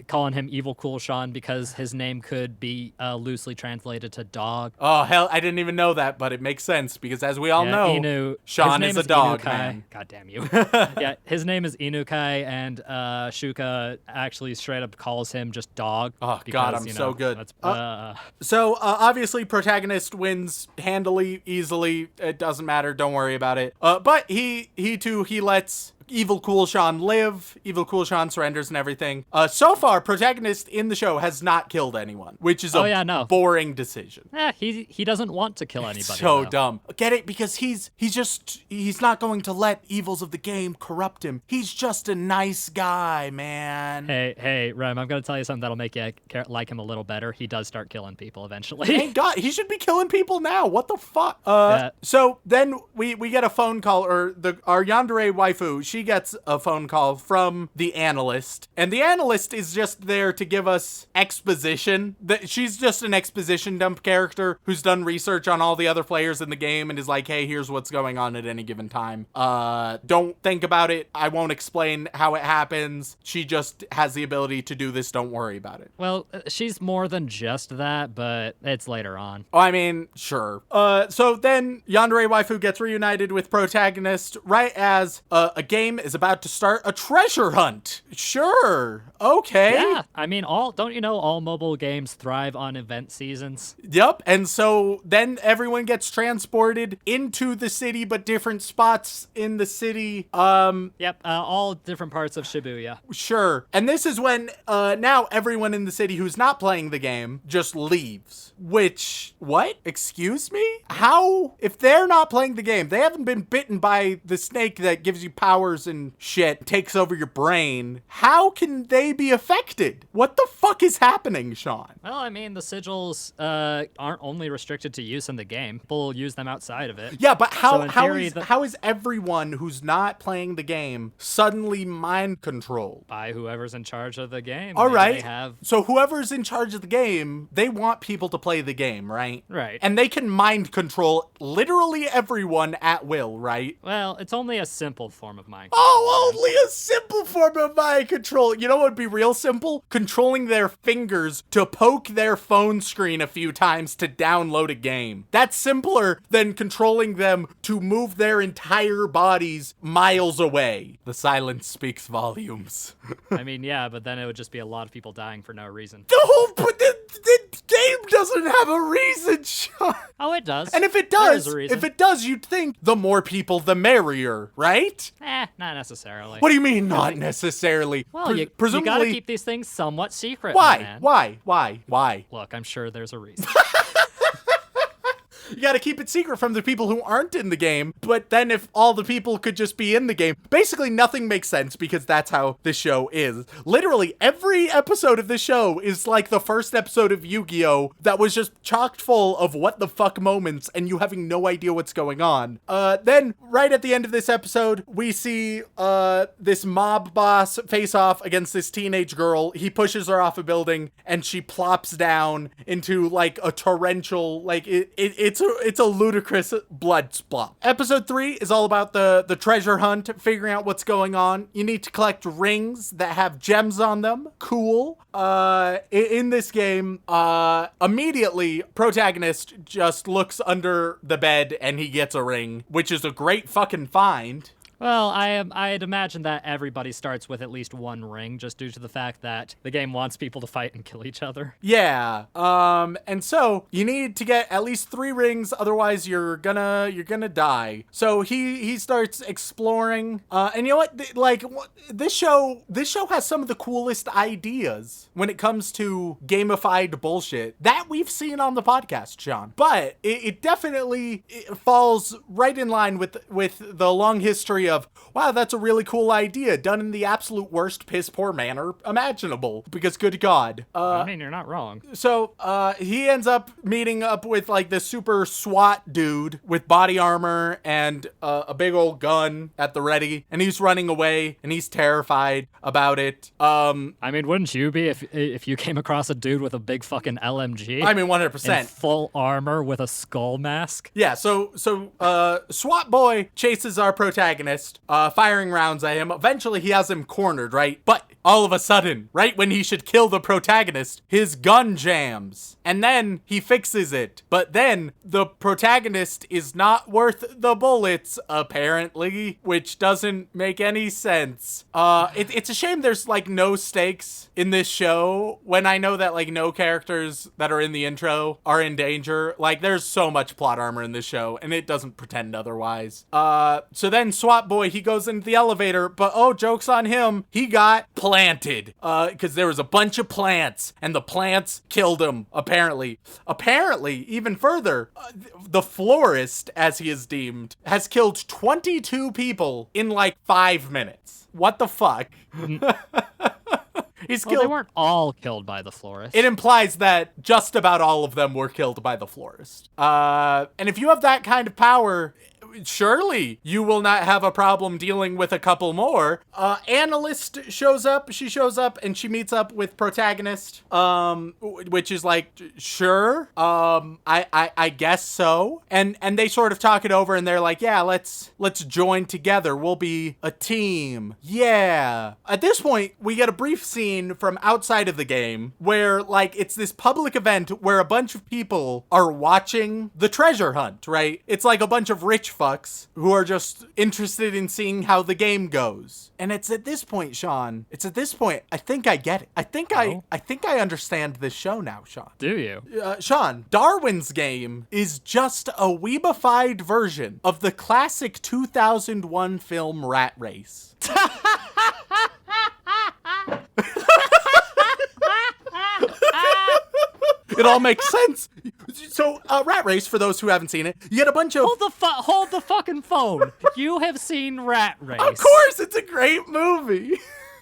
[SPEAKER 2] calling him evil cool Shaun because his name could be loosely translated to dog.
[SPEAKER 3] Oh hell, I didn't even know that, but it makes sense because as we all know, Shaun is a dog
[SPEAKER 2] Inukai.
[SPEAKER 3] man.
[SPEAKER 2] God damn you. Yeah, his name is Inukai, and Shuka actually straight up calls him just dog.
[SPEAKER 3] Oh
[SPEAKER 2] because,
[SPEAKER 3] god, I'm so good.
[SPEAKER 2] That's,
[SPEAKER 3] So obviously protagonist wins handily, easily. It doesn't matter. Don't worry about it. But he lets evil cool Shaun live. Evil cool Shaun surrenders and everything. So far, protagonist in the show has not killed anyone, which is boring decision.
[SPEAKER 2] Yeah, he doesn't want to kill anybody.
[SPEAKER 3] So
[SPEAKER 2] though.
[SPEAKER 3] dumb. Get it? Because he's not going to let evils of the game corrupt him. He's just a nice guy, man.
[SPEAKER 2] Hey, Rem, I'm gonna tell you something that'll make you like him a little better. He does start killing people eventually.
[SPEAKER 3] Thank God, he should be killing people now. What the fuck? So then we get a phone call, or our yandere waifu, she gets a phone call from the analyst, and the analyst is just there to give us exposition. She's just an exposition dump character who's done research on all the other players in the game and is like, hey, here's what's going on at any given time. Don't think about it. I won't explain how it happens. She just has the ability to do this. Don't worry about it.
[SPEAKER 2] Well, she's more than just that, but it's later on.
[SPEAKER 3] Oh, I mean, sure. So then yandere waifu gets reunited with protagonist right as a game is about to start a treasure hunt. Sure. Okay.
[SPEAKER 2] Yeah. I mean, don't you know all mobile games thrive on event seasons?
[SPEAKER 3] Yep. And so then everyone gets transported into the city, but different spots in the city.
[SPEAKER 2] Yep. All different parts of Shibuya.
[SPEAKER 3] Sure. And this is when now everyone in the city who's not playing the game just leaves. Which, what? Excuse me? How? If they're not playing the game, they haven't been bitten by the snake that gives you powers and shit, takes over your brain. How can they be affected? What the fuck is happening, Shaun?
[SPEAKER 2] Well, I mean, the sigils aren't only restricted to use in the game. People use them outside of it.
[SPEAKER 3] Yeah, but how is everyone who's not playing the game suddenly mind controlled?
[SPEAKER 2] By whoever's in charge of the game.
[SPEAKER 3] All right. So whoever's in charge of the game, they want people to play the game, right?
[SPEAKER 2] Right.
[SPEAKER 3] And they can mind control literally everyone at will, right?
[SPEAKER 2] Well, it's only a simple form of mind control.
[SPEAKER 3] Oh, only a simple form of mind control. You know what would be real simple? Controlling their fingers to poke their phone screen a few times to download a game. That's simpler than controlling them to move their entire bodies miles away. The silence speaks volumes.
[SPEAKER 2] I mean, yeah, but then it would just be a lot of people dying for no reason.
[SPEAKER 3] The game doesn't have a reason, Shaun.
[SPEAKER 2] Oh, it does.
[SPEAKER 3] And if it does, you'd think the more people, the merrier, right?
[SPEAKER 2] Not necessarily.
[SPEAKER 3] What do you mean, not necessarily?
[SPEAKER 2] Well, you
[SPEAKER 3] presumably
[SPEAKER 2] gotta keep these things somewhat secret.
[SPEAKER 3] Why?
[SPEAKER 2] Man.
[SPEAKER 3] Why?
[SPEAKER 2] Look, I'm sure there's a reason.
[SPEAKER 3] You gotta keep it secret from the people who aren't in the game, but then if all the people could just be in the game, basically nothing makes sense because that's how this show is. Literally, every episode of this show is like the first episode of Yu-Gi-Oh! That was just chocked full of what the fuck moments and you having no idea what's going on. Then, right at the end of this episode, we see this mob boss face off against this teenage girl. He pushes her off a building and she plops down into like a torrential, like it's a ludicrous blood splot. Episode 3 is all about the treasure hunt, figuring out what's going on. You need to collect rings that have gems on them. Cool. In this game, immediately protagonist just looks under the bed and he gets a ring, which is a great fucking find.
[SPEAKER 2] Well, I'd imagine that everybody starts with at least one ring, just due to the fact that the game wants people to fight and kill each other.
[SPEAKER 3] Yeah. And so you need to get at least 3 rings, otherwise you're gonna die. So he starts exploring. And you know what? This show has some of the coolest ideas when it comes to gamified bullshit that we've seen on the podcast, Shaun. But it definitely falls right in line with the long history of, wow, that's a really cool idea done in the absolute worst piss poor manner imaginable, because good God.
[SPEAKER 2] I mean, you're not wrong.
[SPEAKER 3] So he ends up meeting up with like this super SWAT dude with body armor and a big old gun at the ready, and he's running away and he's terrified about it.
[SPEAKER 2] I mean, wouldn't you be if you came across a dude with a big fucking LMG?
[SPEAKER 3] I mean, 100%.
[SPEAKER 2] In full armor with a skull mask?
[SPEAKER 3] Yeah, so SWAT boy chases our protagonist, firing rounds at him. Eventually he has him cornered, right? But all of a sudden, right when he should kill the protagonist, his gun jams. And then he fixes it. But then the protagonist is not worth the bullets, apparently, which doesn't make any sense. It's a shame there's like no stakes in this show when I know that like no characters that are in the intro are in danger. Like there's so much plot armor in this show and it doesn't pretend otherwise. So then SWAT boy, he goes into the elevator, but oh, joke's on him. He got planted because there was a bunch of plants and the plants killed him, apparently. Apparently, even further, the florist, as he is deemed, has killed 22 people in like 5 minutes. What the fuck? He's killed.
[SPEAKER 2] They weren't all killed by the florist.
[SPEAKER 3] It implies that just about all of them were killed by the florist. And if you have that kind of power, surely you will not have a problem dealing with a couple more. Analyst shows up. She shows up and she meets up with protagonist, which is like, sure, I guess so. And they sort of talk it over and they're like, yeah, let's join together. We'll be a team. Yeah. At this point, we get a brief scene from outside of the game where like it's this public event where a bunch of people are watching the treasure hunt, right? It's like a bunch of rich fucks who are just interested in seeing how the game goes. And it's at this point, Shaun, I think I get it. I think I understand this show now, Shaun.
[SPEAKER 2] Do you?
[SPEAKER 3] Shaun, Darwin's Game is just a weebified version of the classic 2001 film Rat Race. It all makes sense. So, Rat Race, for those who haven't seen it, you get a bunch of...
[SPEAKER 2] Hold the fucking phone. You have seen Rat Race.
[SPEAKER 3] Of course, it's a great movie.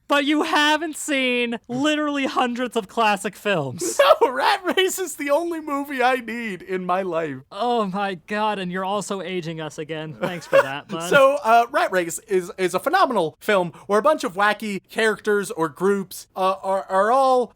[SPEAKER 2] But you haven't seen literally hundreds of classic films.
[SPEAKER 3] No, Rat Race is the only movie I need in my life.
[SPEAKER 2] Oh my god, and you're also aging us again. Thanks for that, bud.
[SPEAKER 3] So, Rat Race is a phenomenal film where a bunch of wacky characters or groups are all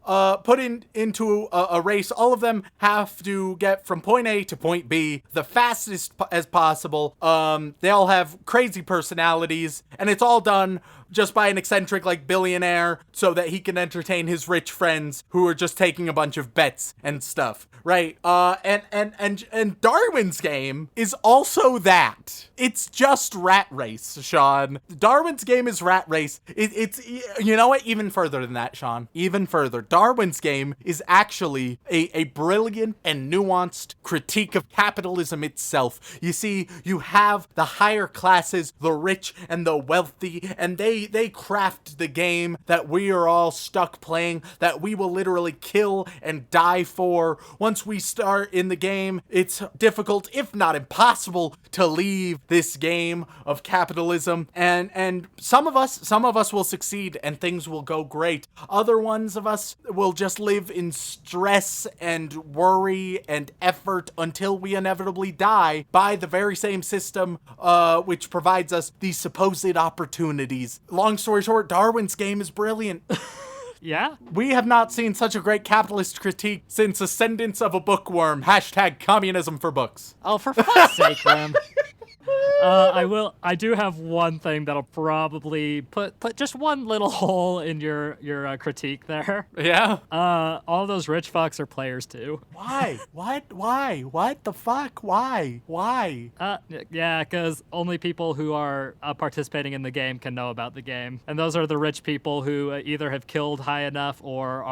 [SPEAKER 3] put into a race. All of them have to get from point A to point B the fastest as possible. They all have crazy personalities, and it's all done just by an eccentric like billionaire so that he can entertain his rich friends who are just taking a bunch of bets and stuff, right? And Darwin's Game is also that. It's just Rat Race, Shaun. Darwin's Game is Rat Race. It's you know what? Even further than that, Shaun. Even further. Darwin's Game is actually a brilliant and nuanced critique of capitalism itself. You see, you have the higher classes, the rich and the wealthy, and they craft the game that we are all stuck playing, that we will literally kill and die for. Once we start in the game, it's difficult, if not impossible, to leave this game of capitalism. And some of us will succeed and things will go great. Other ones of us will just live in stress and worry and effort until we inevitably die by the very same system which provides us these supposed opportunities. Long story short, Darwin's Game is brilliant.
[SPEAKER 2] Yeah?
[SPEAKER 3] We have not seen such a great capitalist critique since Ascendance of a Bookworm. # communism for books.
[SPEAKER 2] Oh, for fuck's sake, Rem. I do have one thing that'll probably put just one little hole in your critique there.
[SPEAKER 3] Yeah.
[SPEAKER 2] All those rich fucks are players too.
[SPEAKER 3] Why? What? Why? What the fuck? Why? Why?
[SPEAKER 2] Yeah, because only people who are participating in the game can know about the game, and those are the rich people who either have killed high enough or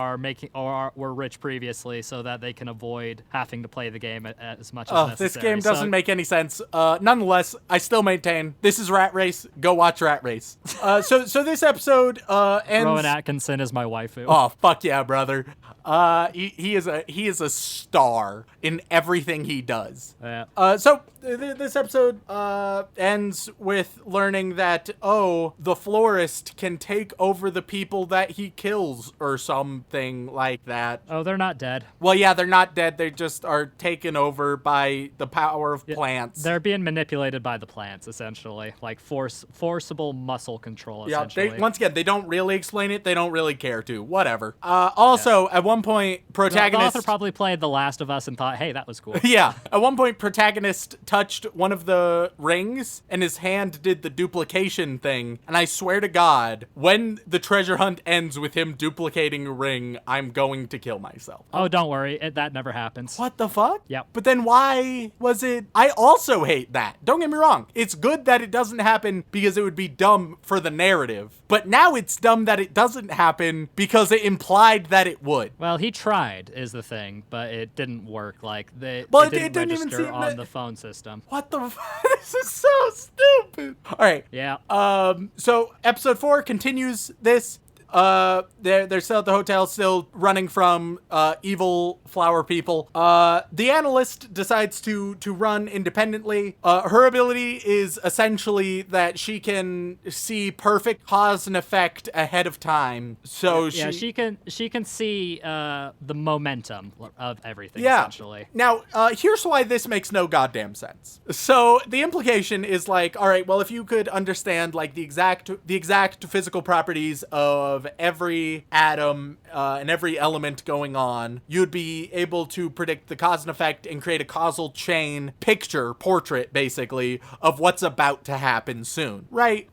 [SPEAKER 2] were rich previously, so that they can avoid having to play the game as much as necessary.
[SPEAKER 3] This game doesn't make any sense. Nonetheless, I still maintain this is Rat Race. Go watch Rat Race. So this episode ends.
[SPEAKER 2] Rowan Atkinson is my waifu.
[SPEAKER 3] Oh fuck yeah, brother. He is a star in everything he does.
[SPEAKER 2] Yeah.
[SPEAKER 3] So this episode ends with learning that the florist can take over the people that he kills or something like that.
[SPEAKER 2] Oh, they're not dead.
[SPEAKER 3] Well, yeah, they're not dead. They just are taken over by the power of plants.
[SPEAKER 2] They're being manipulated by the plants, essentially, like forcible muscle control. Essentially.
[SPEAKER 3] Yeah. Once again, they don't really explain it. They don't really care to. Whatever. Also, at one point, protagonist.
[SPEAKER 2] The author probably played The Last of Us and thought, "Hey, that was cool."
[SPEAKER 3] Yeah. At one point, protagonist touched one of the rings, and his hand did the duplication thing. And I swear to God, when the treasure hunt ends with him duplicating a ring, I'm going to kill myself.
[SPEAKER 2] Oh, don't worry, that never happens.
[SPEAKER 3] What the fuck?
[SPEAKER 2] Yep.
[SPEAKER 3] But then why was it? I also hate that. Don't get me wrong. It's good that it doesn't happen because it would be dumb for the narrative. But now it's dumb that it doesn't happen because it implied that it would.
[SPEAKER 2] Well, he tried, is the thing, but it didn't work. Like, it didn't register on the phone system.
[SPEAKER 3] What the fuck? This is so stupid. All right.
[SPEAKER 2] Yeah.
[SPEAKER 3] So episode 4 continues this. They're still at the hotel, still running from evil flower people. The analyst decides to run independently. Her ability is essentially that she can see perfect cause and effect ahead of time. So
[SPEAKER 2] she can see the momentum of everything.
[SPEAKER 3] Yeah.
[SPEAKER 2] Essentially.
[SPEAKER 3] Now, here's why this makes no goddamn sense. So the implication is like, all right, well, if you could understand like the exact physical properties of every atom and every element going on, you'd be able to predict the cause and effect and create a causal chain portrait, basically, of what's about to happen soon. Right?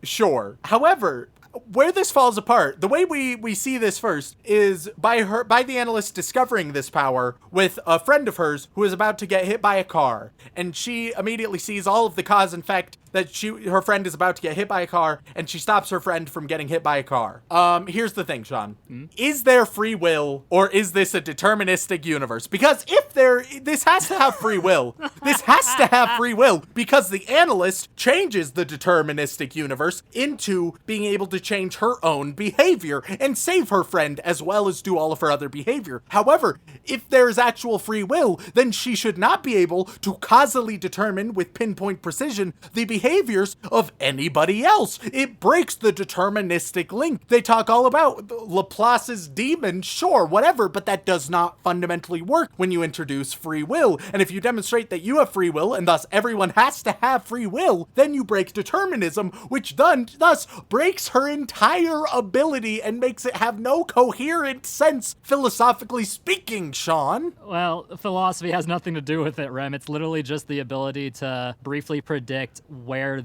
[SPEAKER 3] Sure. However, where this falls apart, the way we see this first is by the analyst discovering this power with a friend of hers who is about to get hit by a car, and she immediately sees all of the cause and effect that her friend is about to get hit by a car, and she stops her friend from getting hit by a car. Here's the thing, Shaun. Is there free will, or is this a deterministic universe? Because this has to have free will. This has to have free will, because the analyst changes the deterministic universe into being able to change her own behavior and save her friend as well as do all of her other behavior. However, if there is actual free will, then she should not be able to causally determine with pinpoint precision the behaviors of anybody else. It breaks the deterministic link. They talk all about Laplace's demon, sure, whatever, but that does not fundamentally work when you introduce free will. And if you demonstrate that you have free will, and thus everyone has to have free will, then you break determinism, which thus breaks her entire ability and makes it have no coherent sense, philosophically speaking, Shaun.
[SPEAKER 2] Well, philosophy has nothing to do with it, Rem. It's literally just the ability to briefly predict where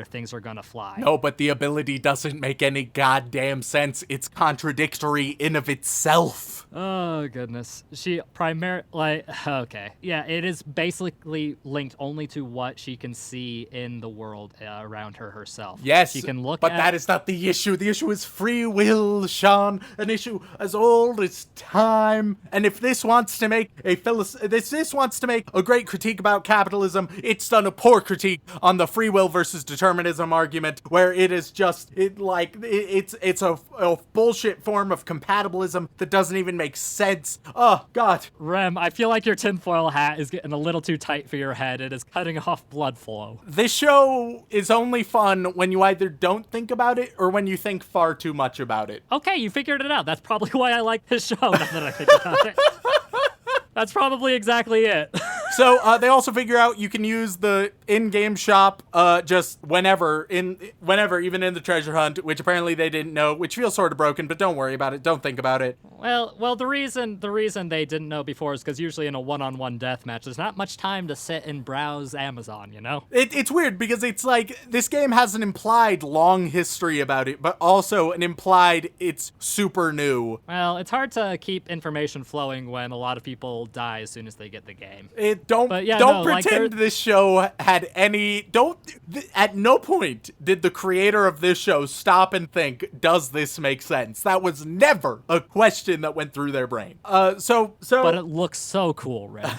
[SPEAKER 2] things are gonna fly.
[SPEAKER 3] No, but the ability doesn't make any goddamn sense. It's contradictory in of itself.
[SPEAKER 2] Oh, goodness. Okay. Yeah, it is basically linked only to what she can see in the world around her herself.
[SPEAKER 3] Yes,
[SPEAKER 2] she can look
[SPEAKER 3] but that is not the issue. The issue is free will, Shaun. An issue as old as time. And if this wants to make a great critique about capitalism, it's done a poor critique on the free will versus determinism argument, where it is just it's a bullshit form of compatibilism that doesn't even make sense. Oh God,
[SPEAKER 2] Rem, I feel like your tinfoil hat is getting a little too tight for your head. It is cutting off blood flow.
[SPEAKER 3] This show is only fun when you either don't think about it or when you think far too much about it.
[SPEAKER 2] Okay, you figured it out. That's probably why I like this show, now that I think about it. That's probably exactly it.
[SPEAKER 3] So they also figure out you can use the in-game shop just whenever, even in the treasure hunt, which apparently they didn't know, which feels sort of broken, but don't worry about it. Don't think about it.
[SPEAKER 2] Well, the reason they didn't know before is because usually in a one-on-one deathmatch, there's not much time to sit and browse Amazon, you know?
[SPEAKER 3] It's weird because it's like this game has an implied long history about it, but also an implied it's super new.
[SPEAKER 2] Well, it's hard to keep information flowing when a lot of people die as soon as they get the game.
[SPEAKER 3] Don't pretend this show had any. At no point did the creator of this show stop and think, does this make sense? That was never a question that went through their brain. But
[SPEAKER 2] it looks so cool, Red.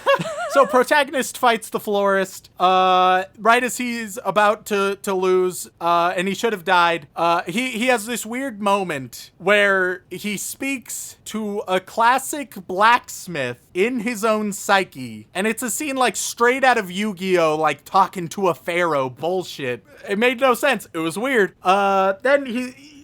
[SPEAKER 3] So protagonist fights the florist right as he's about to lose, and he should have died. He has this weird moment where he speaks to a classic blacksmith in his own psyche, and it's a scene like straight out of Yu-Gi-Oh, like talking to a pharaoh bullshit. It made no sense. It was weird. Then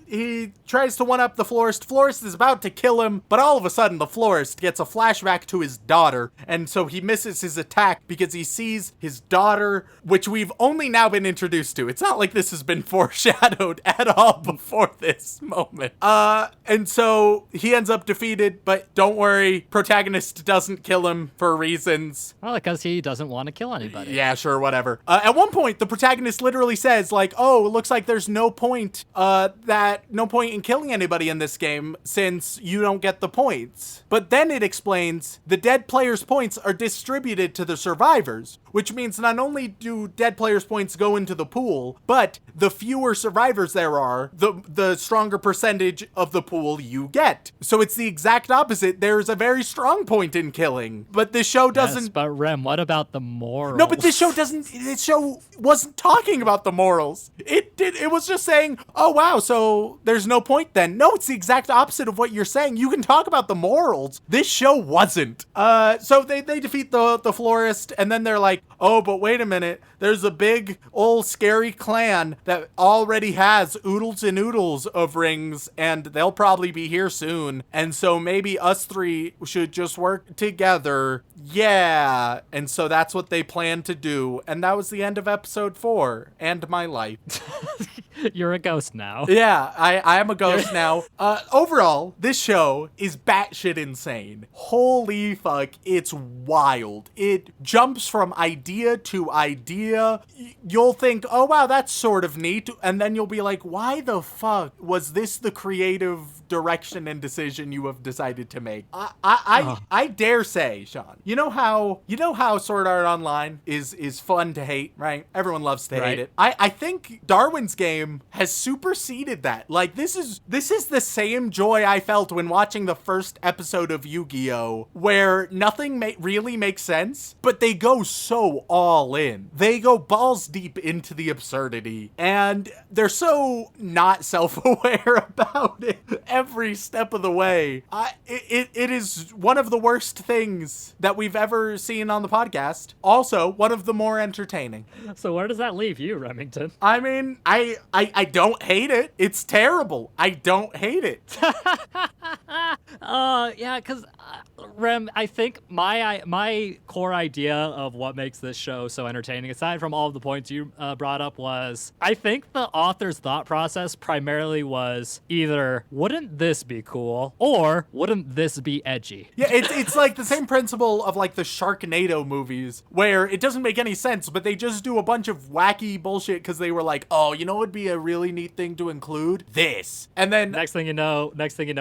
[SPEAKER 3] he tries to one-up the florist. Florist is about to kill him, but all of a sudden the florist gets a flashback to his daughter, and so he misses his attack because he sees his daughter, which we've only now been introduced to. It's not like this has been foreshadowed at all before this moment. And so he ends up defeated, but don't worry, protagonist doesn't kill him for reasons.
[SPEAKER 2] Well, because he doesn't want to kill anybody.
[SPEAKER 3] Yeah, sure, whatever. At one point, the protagonist literally says, like, oh, it looks like there's no point in killing anybody in this game since you don't get the points. But then it explains the dead players' points are distributed to the survivors, which means not only do dead players' points go into the pool, but the fewer survivors there are, the stronger percentage of the pool you get. So it's the exact opposite. There's a very strong point in killing, but this show doesn't.
[SPEAKER 2] Yes, but Rem, what about the morals?
[SPEAKER 3] No, but this show wasn't talking about the morals. It was just saying, oh wow, so there's no point then. No, it's the exact opposite of what you're saying. You can talk about the morals. This show wasn't. So they defeat the florist, and then they're like, oh, but wait a minute. There's a big old scary clan that already has oodles and oodles of rings, and they'll probably be here soon. And so maybe us three should just work together. Yeah. And so that's what they plan to do. And that was the end of episode 4 and my life.
[SPEAKER 2] You're a ghost now.
[SPEAKER 3] Yeah, I am a ghost now. Overall, this show is batshit insane. Holy fuck, it's wild. It jumps from idea to idea. You'll think, oh wow, that's sort of neat, and then you'll be like, why the fuck was this the creative direction and decision you have decided to make? I dare say, Shaun, you know how Sword Art Online is fun to hate, right? Everyone loves to hate it. I think Darwin's game has superseded that. Like, this is the same joy I felt when watching the first episode of Yu-Gi-Oh, where nothing really makes sense, but they go so all in. They go balls deep into the absurdity, and they're so not self-aware about it every step of the way. It is one of the worst things that we've ever seen on the podcast. Also, one of the more entertaining.
[SPEAKER 2] So where does that leave you, Remington?
[SPEAKER 3] I mean, I don't hate it. It's terrible. I don't hate it.
[SPEAKER 2] Yeah, because Rem, I think my core idea of what makes this show so entertaining, aside from all of the points you brought up, was I think the author's thought process primarily was either wouldn't this be cool or wouldn't this be edgy?
[SPEAKER 3] Yeah, it's like the same principle of like the Sharknado movies, where it doesn't make any sense, but they just do a bunch of wacky bullshit because they were like, oh, you know what would be a really neat thing to include? This. And then
[SPEAKER 2] next thing you know,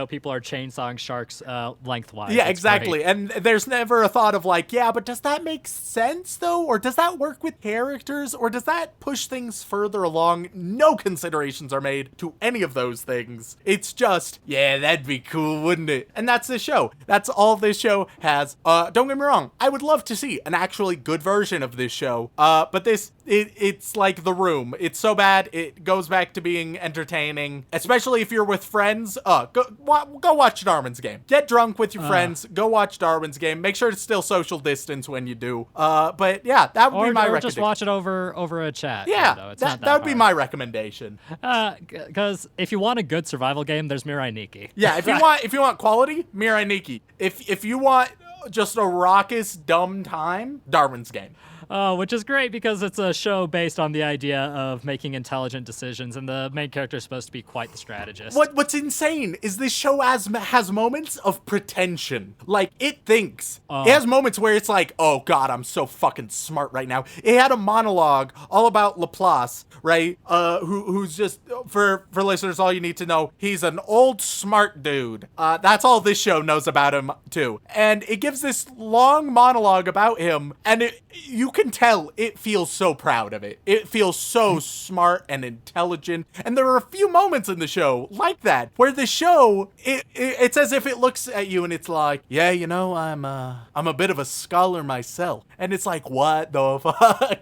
[SPEAKER 2] people are chainsawing sharks lengthwise.
[SPEAKER 3] Yeah, exactly. Great. And there's never a thought of like, yeah, but does that make sense though? Or does that work with characters? Or does that push things further along? No considerations are made to any of those things. It's just, yeah, that'd be cool, wouldn't it? And that's the show. That's all this show has. Don't get me wrong. I would love to see an actually good version of this show. But it's like The Room. It's so bad, it goes back to being entertaining, especially if you're with friends. Go watch Darwin's Game. Get drunk with your friends. Go watch Darwin's Game. Make sure to still social distance when you do. But yeah, that would be my recommendation. Or just
[SPEAKER 2] watch it over a chat.
[SPEAKER 3] Yeah,
[SPEAKER 2] you know, that
[SPEAKER 3] would be my recommendation.
[SPEAKER 2] Because if you want a good survival game, there's Mirai Nikki.
[SPEAKER 3] Yeah, if you want quality, Mirai Nikki. If you want just a raucous, dumb time, Darwin's Game.
[SPEAKER 2] Which is great because it's a show based on the idea of making intelligent decisions, and the main character is supposed to be quite the strategist.
[SPEAKER 3] What's insane is this show has moments of pretension. Like, it thinks. It has moments where it's like, oh god, I'm so fucking smart right now. It had a monologue all about Laplace, right? Who's just, for listeners, all you need to know, he's an old smart dude. That's all this show knows about him, too. And it gives this long monologue about him, and you can tell it feels so proud of it. It feels so smart and intelligent. And there are a few moments in the show like that, where the show, it's as if it looks at you and it's like, yeah, you know, I'm a bit of a scholar myself. And it's like, what the fuck?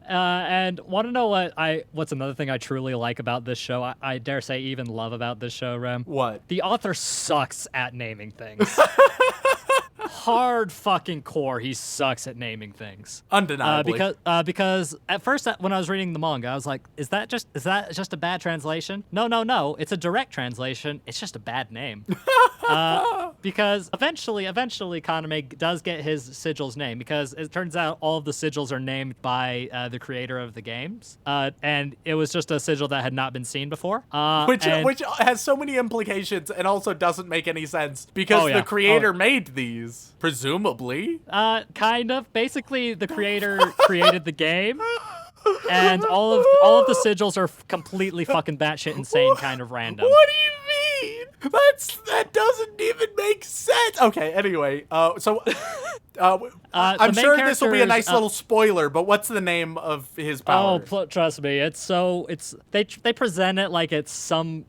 [SPEAKER 2] And want to know what's another thing I truly like about this show? I dare say even love about this show, Rem.
[SPEAKER 3] What?
[SPEAKER 2] The author sucks at naming things. Hard fucking core, he sucks at naming things.
[SPEAKER 3] Undeniably.
[SPEAKER 2] Because at first when I was reading the manga, I was like, is that just a bad translation? No, it's a direct translation. It's just a bad name. Because eventually Kaname does get his sigil's name, because it turns out all of the sigils are named by the creator of the games, and it was just a sigil that had not been seen before.
[SPEAKER 3] Which has so many implications and also doesn't make any sense, because the creator made these, presumably.
[SPEAKER 2] Kind of. Basically, the creator created the game. And all of the sigils are completely fucking batshit insane, kind of random.
[SPEAKER 3] What do you mean? That doesn't even make sense. Okay, anyway, I'm sure this will be a nice little spoiler, but what's the name of his power?
[SPEAKER 2] Oh, trust me, they present it like it's some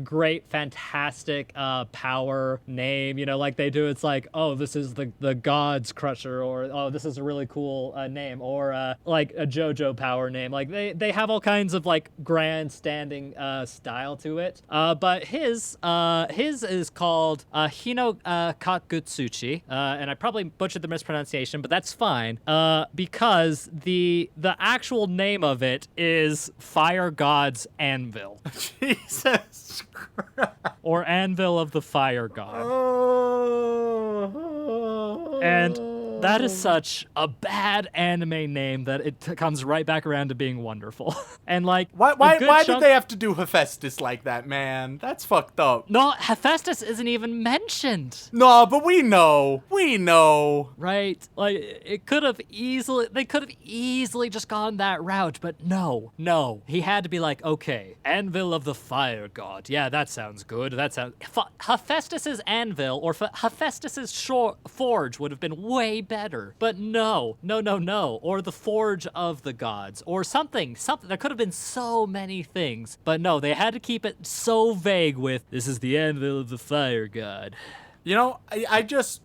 [SPEAKER 2] great, fantastic power name, you know, like they do. It's like, oh, this is the God's Crusher, or oh, this is a really cool name, or like a JoJo power name. Like they have all kinds of like grandstanding style to it. But his is called Hino Kakutsuchi, and I probably butchered the mispronunciation, but that's fine, because the actual name of it is Fire God's Anvil.
[SPEAKER 3] Jesus Christ.
[SPEAKER 2] Or Anvil of the Fire God. And that is such a bad anime name that it comes right back around to being wonderful. And like,
[SPEAKER 3] why did they have to do Hephaestus like that, man? That's fucked up.
[SPEAKER 2] No, Hephaestus isn't even mentioned.
[SPEAKER 3] No, but we know.
[SPEAKER 2] Right? Like, they could have easily just gone that route, but no. He had to be like, okay, Anvil of the Fire God. Yeah, that sounds good. Hephaestus's anvil or Hephaestus's forge would have been way better. But no. Or the forge of the gods, or something. There could have been so many things, but no, they had to keep it so vague with, this is the anvil of the Fire God.
[SPEAKER 3] You know,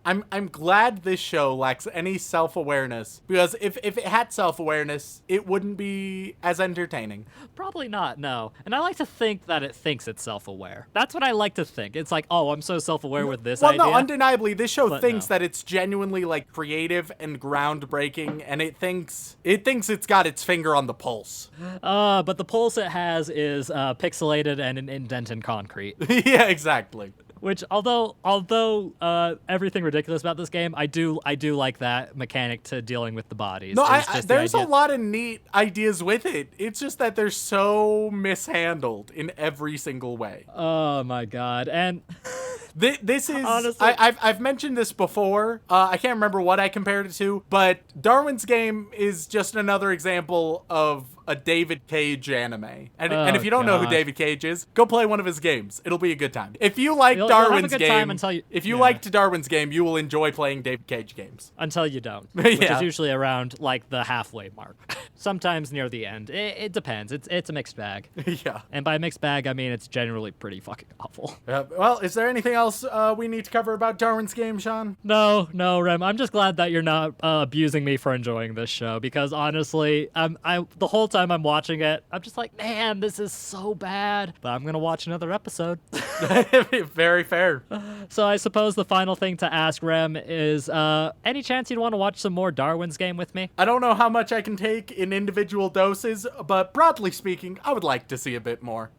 [SPEAKER 3] I'm glad this show lacks any self-awareness, because if it had self-awareness, it wouldn't be as entertaining.
[SPEAKER 2] Probably not, no. And I like to think that it thinks it's self-aware. That's what I like to think. It's like, oh, I'm so self-aware with this idea.
[SPEAKER 3] Well, no, undeniably, this show thinks that it's genuinely, like, creative and groundbreaking, and it thinks it's got its finger on the pulse.
[SPEAKER 2] But the pulse it has is pixelated and an indent in concrete.
[SPEAKER 3] Yeah, exactly.
[SPEAKER 2] Which, although everything ridiculous about this game, I do like that mechanic to dealing with the bodies.
[SPEAKER 3] No, there's a lot of neat ideas with it. It's just that they're so mishandled in every single way.
[SPEAKER 2] Oh my god! And
[SPEAKER 3] this is
[SPEAKER 2] honestly,
[SPEAKER 3] I've mentioned this before. I can't remember what I compared it to, but Darwin's Game is just another example of a David Cage anime. And if you don't know who David Cage is, go play one of his games. It'll be a good time. If you like Darwin's Game, liked Darwin's Game, you will enjoy playing David Cage games.
[SPEAKER 2] Until you don't, which is usually around like the halfway mark. Sometimes near the end. It depends. It's a mixed bag.
[SPEAKER 3] Yeah.
[SPEAKER 2] And by mixed bag, I mean it's generally pretty fucking awful.
[SPEAKER 3] Well, is there anything else we need to cover about Darwin's Game, Shaun?
[SPEAKER 2] No, Rem. I'm just glad that you're not abusing me for enjoying this show, because honestly, the whole time I'm watching it, I'm just like, man, this is so bad. But I'm gonna watch another episode.
[SPEAKER 3] Very fair.
[SPEAKER 2] So I suppose the final thing to ask, Rem, is any chance you'd want to watch some more Darwin's Game with me?
[SPEAKER 3] I don't know how much I can take in individual doses, but broadly speaking, I would like to see a bit more.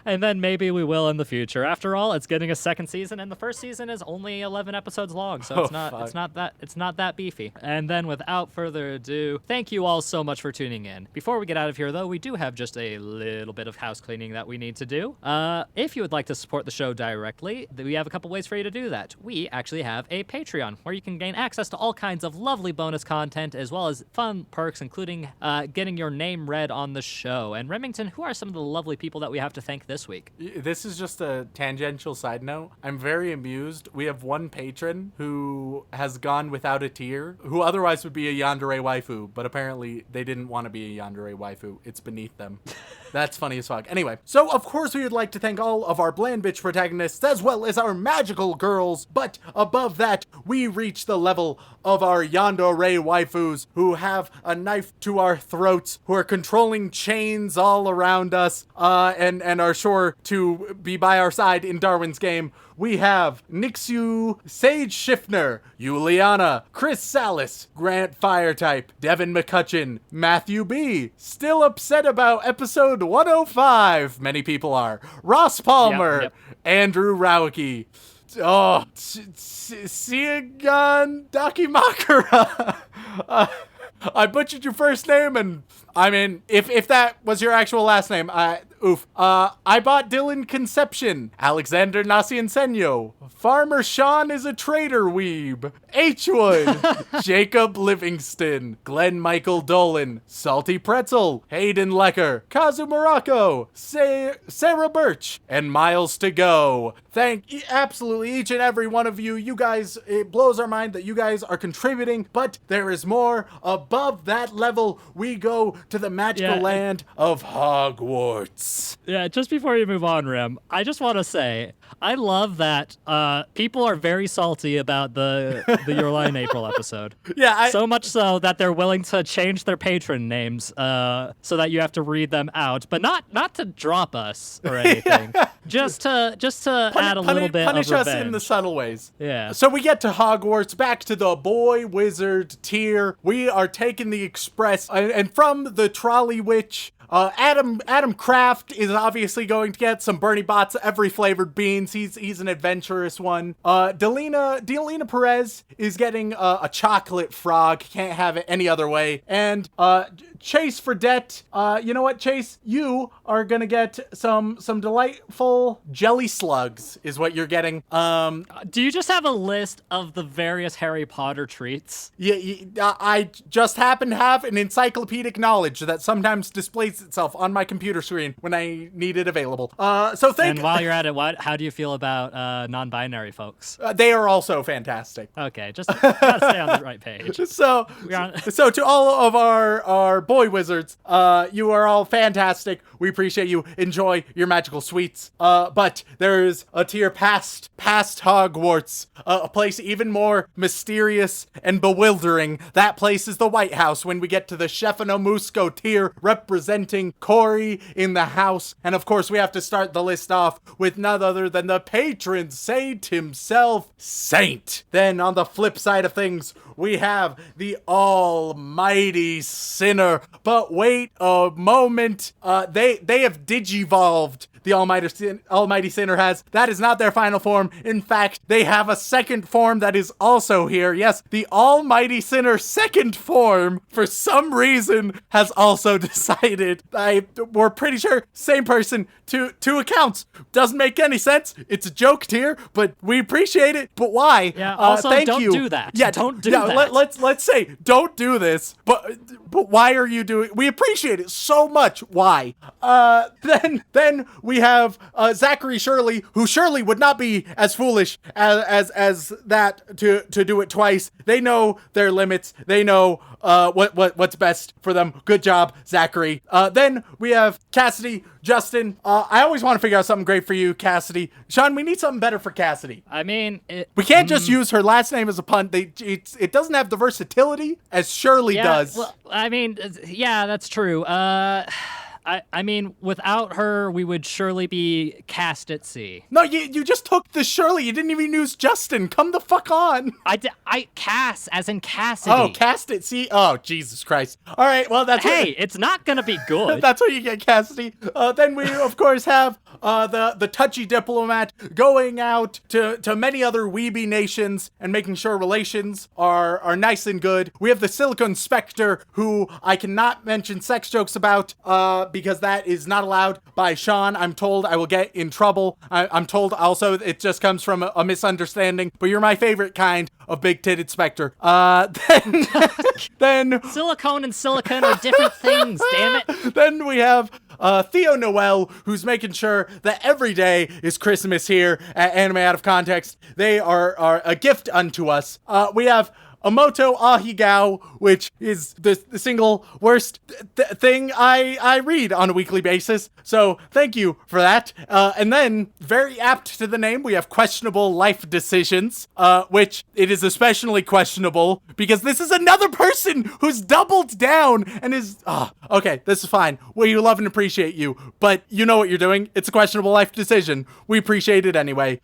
[SPEAKER 2] And then maybe we will in the future. After all, it's getting a second season, and the first season is only 11 episodes long, so it's not that beefy. And then without further ado, thank you all so much for tuning in. Before we get out of here, though, we do have just a little bit of house cleaning that we need to do. If you would like to support the show directly, we have a couple ways for you to do that. We actually have a Patreon where you can gain access to all kinds of lovely bonus content as well as fun perks, including getting your name read on the show. And Remington, who are some of the lovely people that we have to thank this week?
[SPEAKER 3] This is just a tangential side note. I'm very amused. We have one patron who has gone without a tier, who otherwise would be a yandere waifu, but apparently they didn't want to be a yandere waifu. It's beneath them. That's funny as fuck. Anyway, so of course we would like to thank all of our bland bitch protagonists as well as our magical girls, but above that, we reach the level of our yandere waifus who have a knife to our throats, who are controlling chains all around us, and are sure to be by our side in Darwin's game. We have Nixu, Sage Schiffner, Juliana, Chris Salas, Grant Firetype, Devin McCutcheon, Matthew B. Still upset about episode 105. Many people are. Ross Palmer,
[SPEAKER 2] Yep.
[SPEAKER 3] Andrew Rauke. Oh, Siagan Dakimakura. I butchered your first name, and I mean, if that was your actual last name, oof. I bought Dylan Conception, Alexander Nasiensenyo, Farmer Shaun is a traitor weeb, H-Wood, Jacob Livingston, Glenn Michael Dolan, Salty Pretzel, Hayden Lecker, Kazu Morocco, Sarah Birch, and Miles to Go. Thank absolutely each and every one of you. You guys, it blows our mind that you guys are contributing, but there is more. Above that level, we go to the magical land of Hogwarts.
[SPEAKER 2] Yeah, just before you move on, Rem, I just want to say, I love that people are very salty about the Your Lie in April episode.
[SPEAKER 3] Yeah,
[SPEAKER 2] so much so that they're willing to change their patron names so that you have to read them out, but not to drop us or anything. just to add a little bit
[SPEAKER 3] punish
[SPEAKER 2] of
[SPEAKER 3] us
[SPEAKER 2] revenge.
[SPEAKER 3] in the subtle ways.
[SPEAKER 2] Yeah.
[SPEAKER 3] So we get to Hogwarts, back to the boy wizard tier. We are taking the express, and from the trolley witch. Adam Kraft is obviously going to get some Bernie Bott's every flavored beans. He's an adventurous one. Delina Perez is getting a chocolate frog. Can't have it any other way. And Chase Fredette, you know what, Chase? You are gonna get some delightful jelly slugs is what you're getting.
[SPEAKER 2] Do you just have a list of the various Harry Potter treats?
[SPEAKER 3] Yeah, I just happen to have an encyclopedic knowledge that sometimes displays itself on my computer screen when I need it available.
[SPEAKER 2] And while you're at it, how do you feel about non-binary folks?
[SPEAKER 3] They are also fantastic.
[SPEAKER 2] Okay, just gotta stay on the right page.
[SPEAKER 3] So to all of our boy wizards, you are all fantastic. We appreciate you. Enjoy your magical sweets. But there is a tier past Hogwarts, a place even more mysterious and bewildering. That place is the White House when we get to the Chefanomusco tier representing Corey in the house. And of course, we have to start the list off with none other than the patron saint himself, Saint. Then on the flip side of things, we have the almighty sinner. But wait a moment, they have digivolved. The almighty sinner has. That is not their final form. In fact, they have a second form that is also here. Yes, the almighty sinner second form, for some reason, has also decided. We're pretty sure same person, two accounts. Doesn't make any sense. It's a joke tier, but we appreciate it. But why?
[SPEAKER 2] Yeah. Also,
[SPEAKER 3] thank
[SPEAKER 2] don't
[SPEAKER 3] you.
[SPEAKER 2] do that.
[SPEAKER 3] Yeah,
[SPEAKER 2] don't do that.
[SPEAKER 3] Let's say don't do this. But why are you doing? We appreciate it so much. Why? Then we have Zachary Shirley, who surely would not be as foolish as that to do it twice. They know their limits. They know what's best for them. Good job, Zachary. Then we have Cassidy, Justin. I always want to figure out something great for you, Cassidy. Sean, we need something better for Cassidy.
[SPEAKER 2] I mean,
[SPEAKER 3] we can't just use her last name as a pun. It doesn't have the versatility as Shirley does.
[SPEAKER 2] Well, I mean, yeah, that's true. I mean, without her, we would surely be cast at sea.
[SPEAKER 3] No, you just took the Shirley. You didn't even use Justin. Come the fuck on.
[SPEAKER 2] Cass, as in Cassidy.
[SPEAKER 3] Oh, cast at sea? Oh, Jesus Christ. All right, well, that's
[SPEAKER 2] Hey, it's not gonna be good.
[SPEAKER 3] That's what you get, Cassidy. Then we, of course, have the touchy diplomat going out to many other weeby nations and making sure relations are nice and good. We have the Silicon Spectre, who I cannot mention sex jokes about because that is not allowed by Shaun. I'm told I will get in trouble. I'm told also it just comes from a misunderstanding, but you're my favorite kind of big-titted specter. Then
[SPEAKER 2] Silicone and silicon are different things, damn it.
[SPEAKER 3] then we have Theo Noel, who's making sure that every day is Christmas here at Anime Out of Context. They are a gift unto us. We have Omoto Ahigao, which is the single worst thing I read on a weekly basis. So thank you for that. And then, very apt to the name, we have Questionable Life Decisions, which it is especially questionable because this is another person who's doubled down and is... okay, this is fine. We love and appreciate you, but you know what you're doing. It's a questionable life decision. We appreciate it anyway.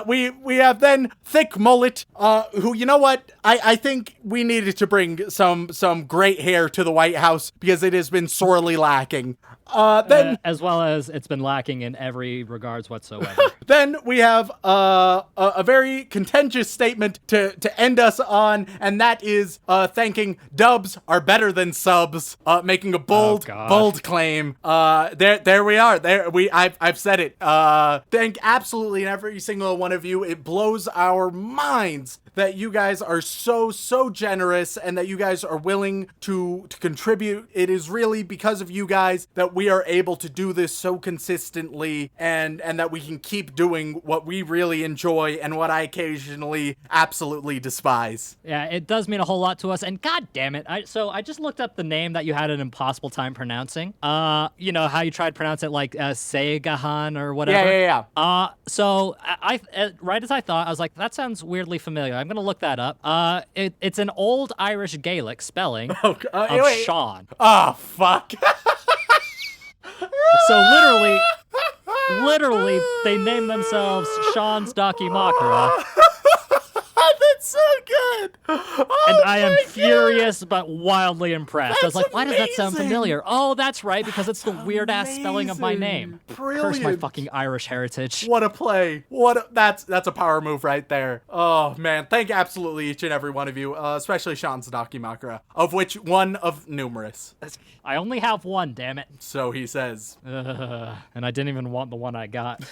[SPEAKER 3] We have then Thick Mullet, who, you know what? I think we needed to bring some great hair to the White House because it has been sorely lacking. Then,
[SPEAKER 2] as well as it's been lacking in every regards whatsoever.
[SPEAKER 3] Then we have a very contentious statement to end us on, and that is thanking dubs are better than subs, making a bold claim. There we are. I've said it. Thank absolutely every single one of you. It blows our minds that you guys are so generous and that you guys are willing to contribute. It is really because of you guys that we are able to do this so consistently and that we can keep doing what we really enjoy and what I occasionally absolutely despise.
[SPEAKER 2] Yeah, it does mean a whole lot to us, and god damn it. So I just looked up the name that you had an impossible time pronouncing. You know how you tried to pronounce it like Seigahan or whatever?
[SPEAKER 3] Yeah.
[SPEAKER 2] So I right as I thought, I was like, that sounds weirdly familiar. I'm gonna look that up. It's an old Irish Gaelic spelling of Shaun.
[SPEAKER 3] Oh, fuck.
[SPEAKER 2] So literally, they named themselves Shaun's Dakimakura.
[SPEAKER 3] That's so good.
[SPEAKER 2] And I am furious but wildly impressed. I was like, why does that sound
[SPEAKER 3] amazing.
[SPEAKER 2] familiar? Oh, that's right, because it's the weird-ass spelling of my name.
[SPEAKER 3] Brilliant.
[SPEAKER 2] Curse my fucking Irish heritage.
[SPEAKER 3] What a play. That's a power move right there. Oh, man. Thank absolutely each and every one of you, especially Shaun's Dakimakura, of which one of numerous.
[SPEAKER 2] I only have one, damn it.
[SPEAKER 3] So he says.
[SPEAKER 2] And I didn't even want the one I got.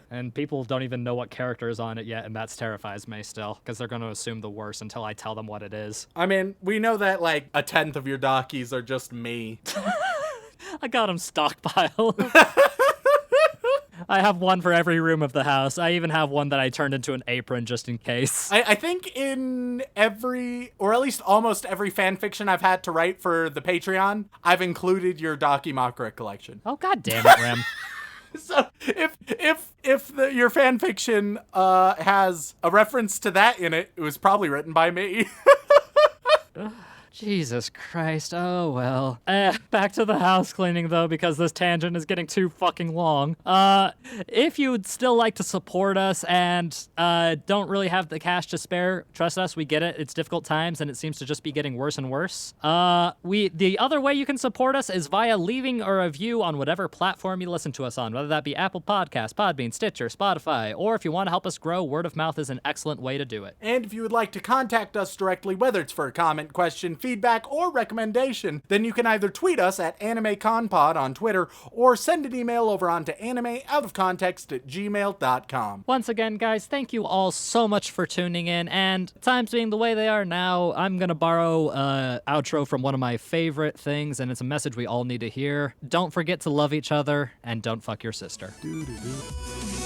[SPEAKER 2] And people don't even know what character is on it yet, and that terrifies me still, because they're going to assume the worst until I tell them what it is.
[SPEAKER 3] I mean, we know that like a tenth of your Dakis are just me.
[SPEAKER 2] I got them stockpiled. I have one for every room of the house. I even have one that I turned into an apron just in case.
[SPEAKER 3] I think in every, or at least almost every fan fiction I've had to write for the Patreon, I've included your Dakimakura collection.
[SPEAKER 2] Oh, god damn it, Rem.
[SPEAKER 3] So if your fan fiction has a reference to that in it, it was probably written by me.
[SPEAKER 2] Jesus Christ, oh well. Back to the house cleaning though, because this tangent is getting too fucking long. If you'd still like to support us and don't really have the cash to spare, trust us, we get it. It's difficult times and it seems to just be getting worse and worse. The other way you can support us is via leaving a review on whatever platform you listen to us on, whether that be Apple Podcasts, Podbean, Stitcher, Spotify, or if you want to help us grow, word of mouth is an excellent way to do it.
[SPEAKER 3] And if you would like to contact us directly, whether it's for a comment, question, feedback, or recommendation, then you can either tweet us at AnimeConPod on Twitter or send an email over onto animeoutofcontext@gmail.com.
[SPEAKER 2] Once again, guys, thank you all so much for tuning in, and times being the way they are now, I'm gonna borrow outro from one of my favorite things, and it's a message we all need to hear. Don't forget to love each other, and don't fuck your sister.
[SPEAKER 3] Doo-doo-doo.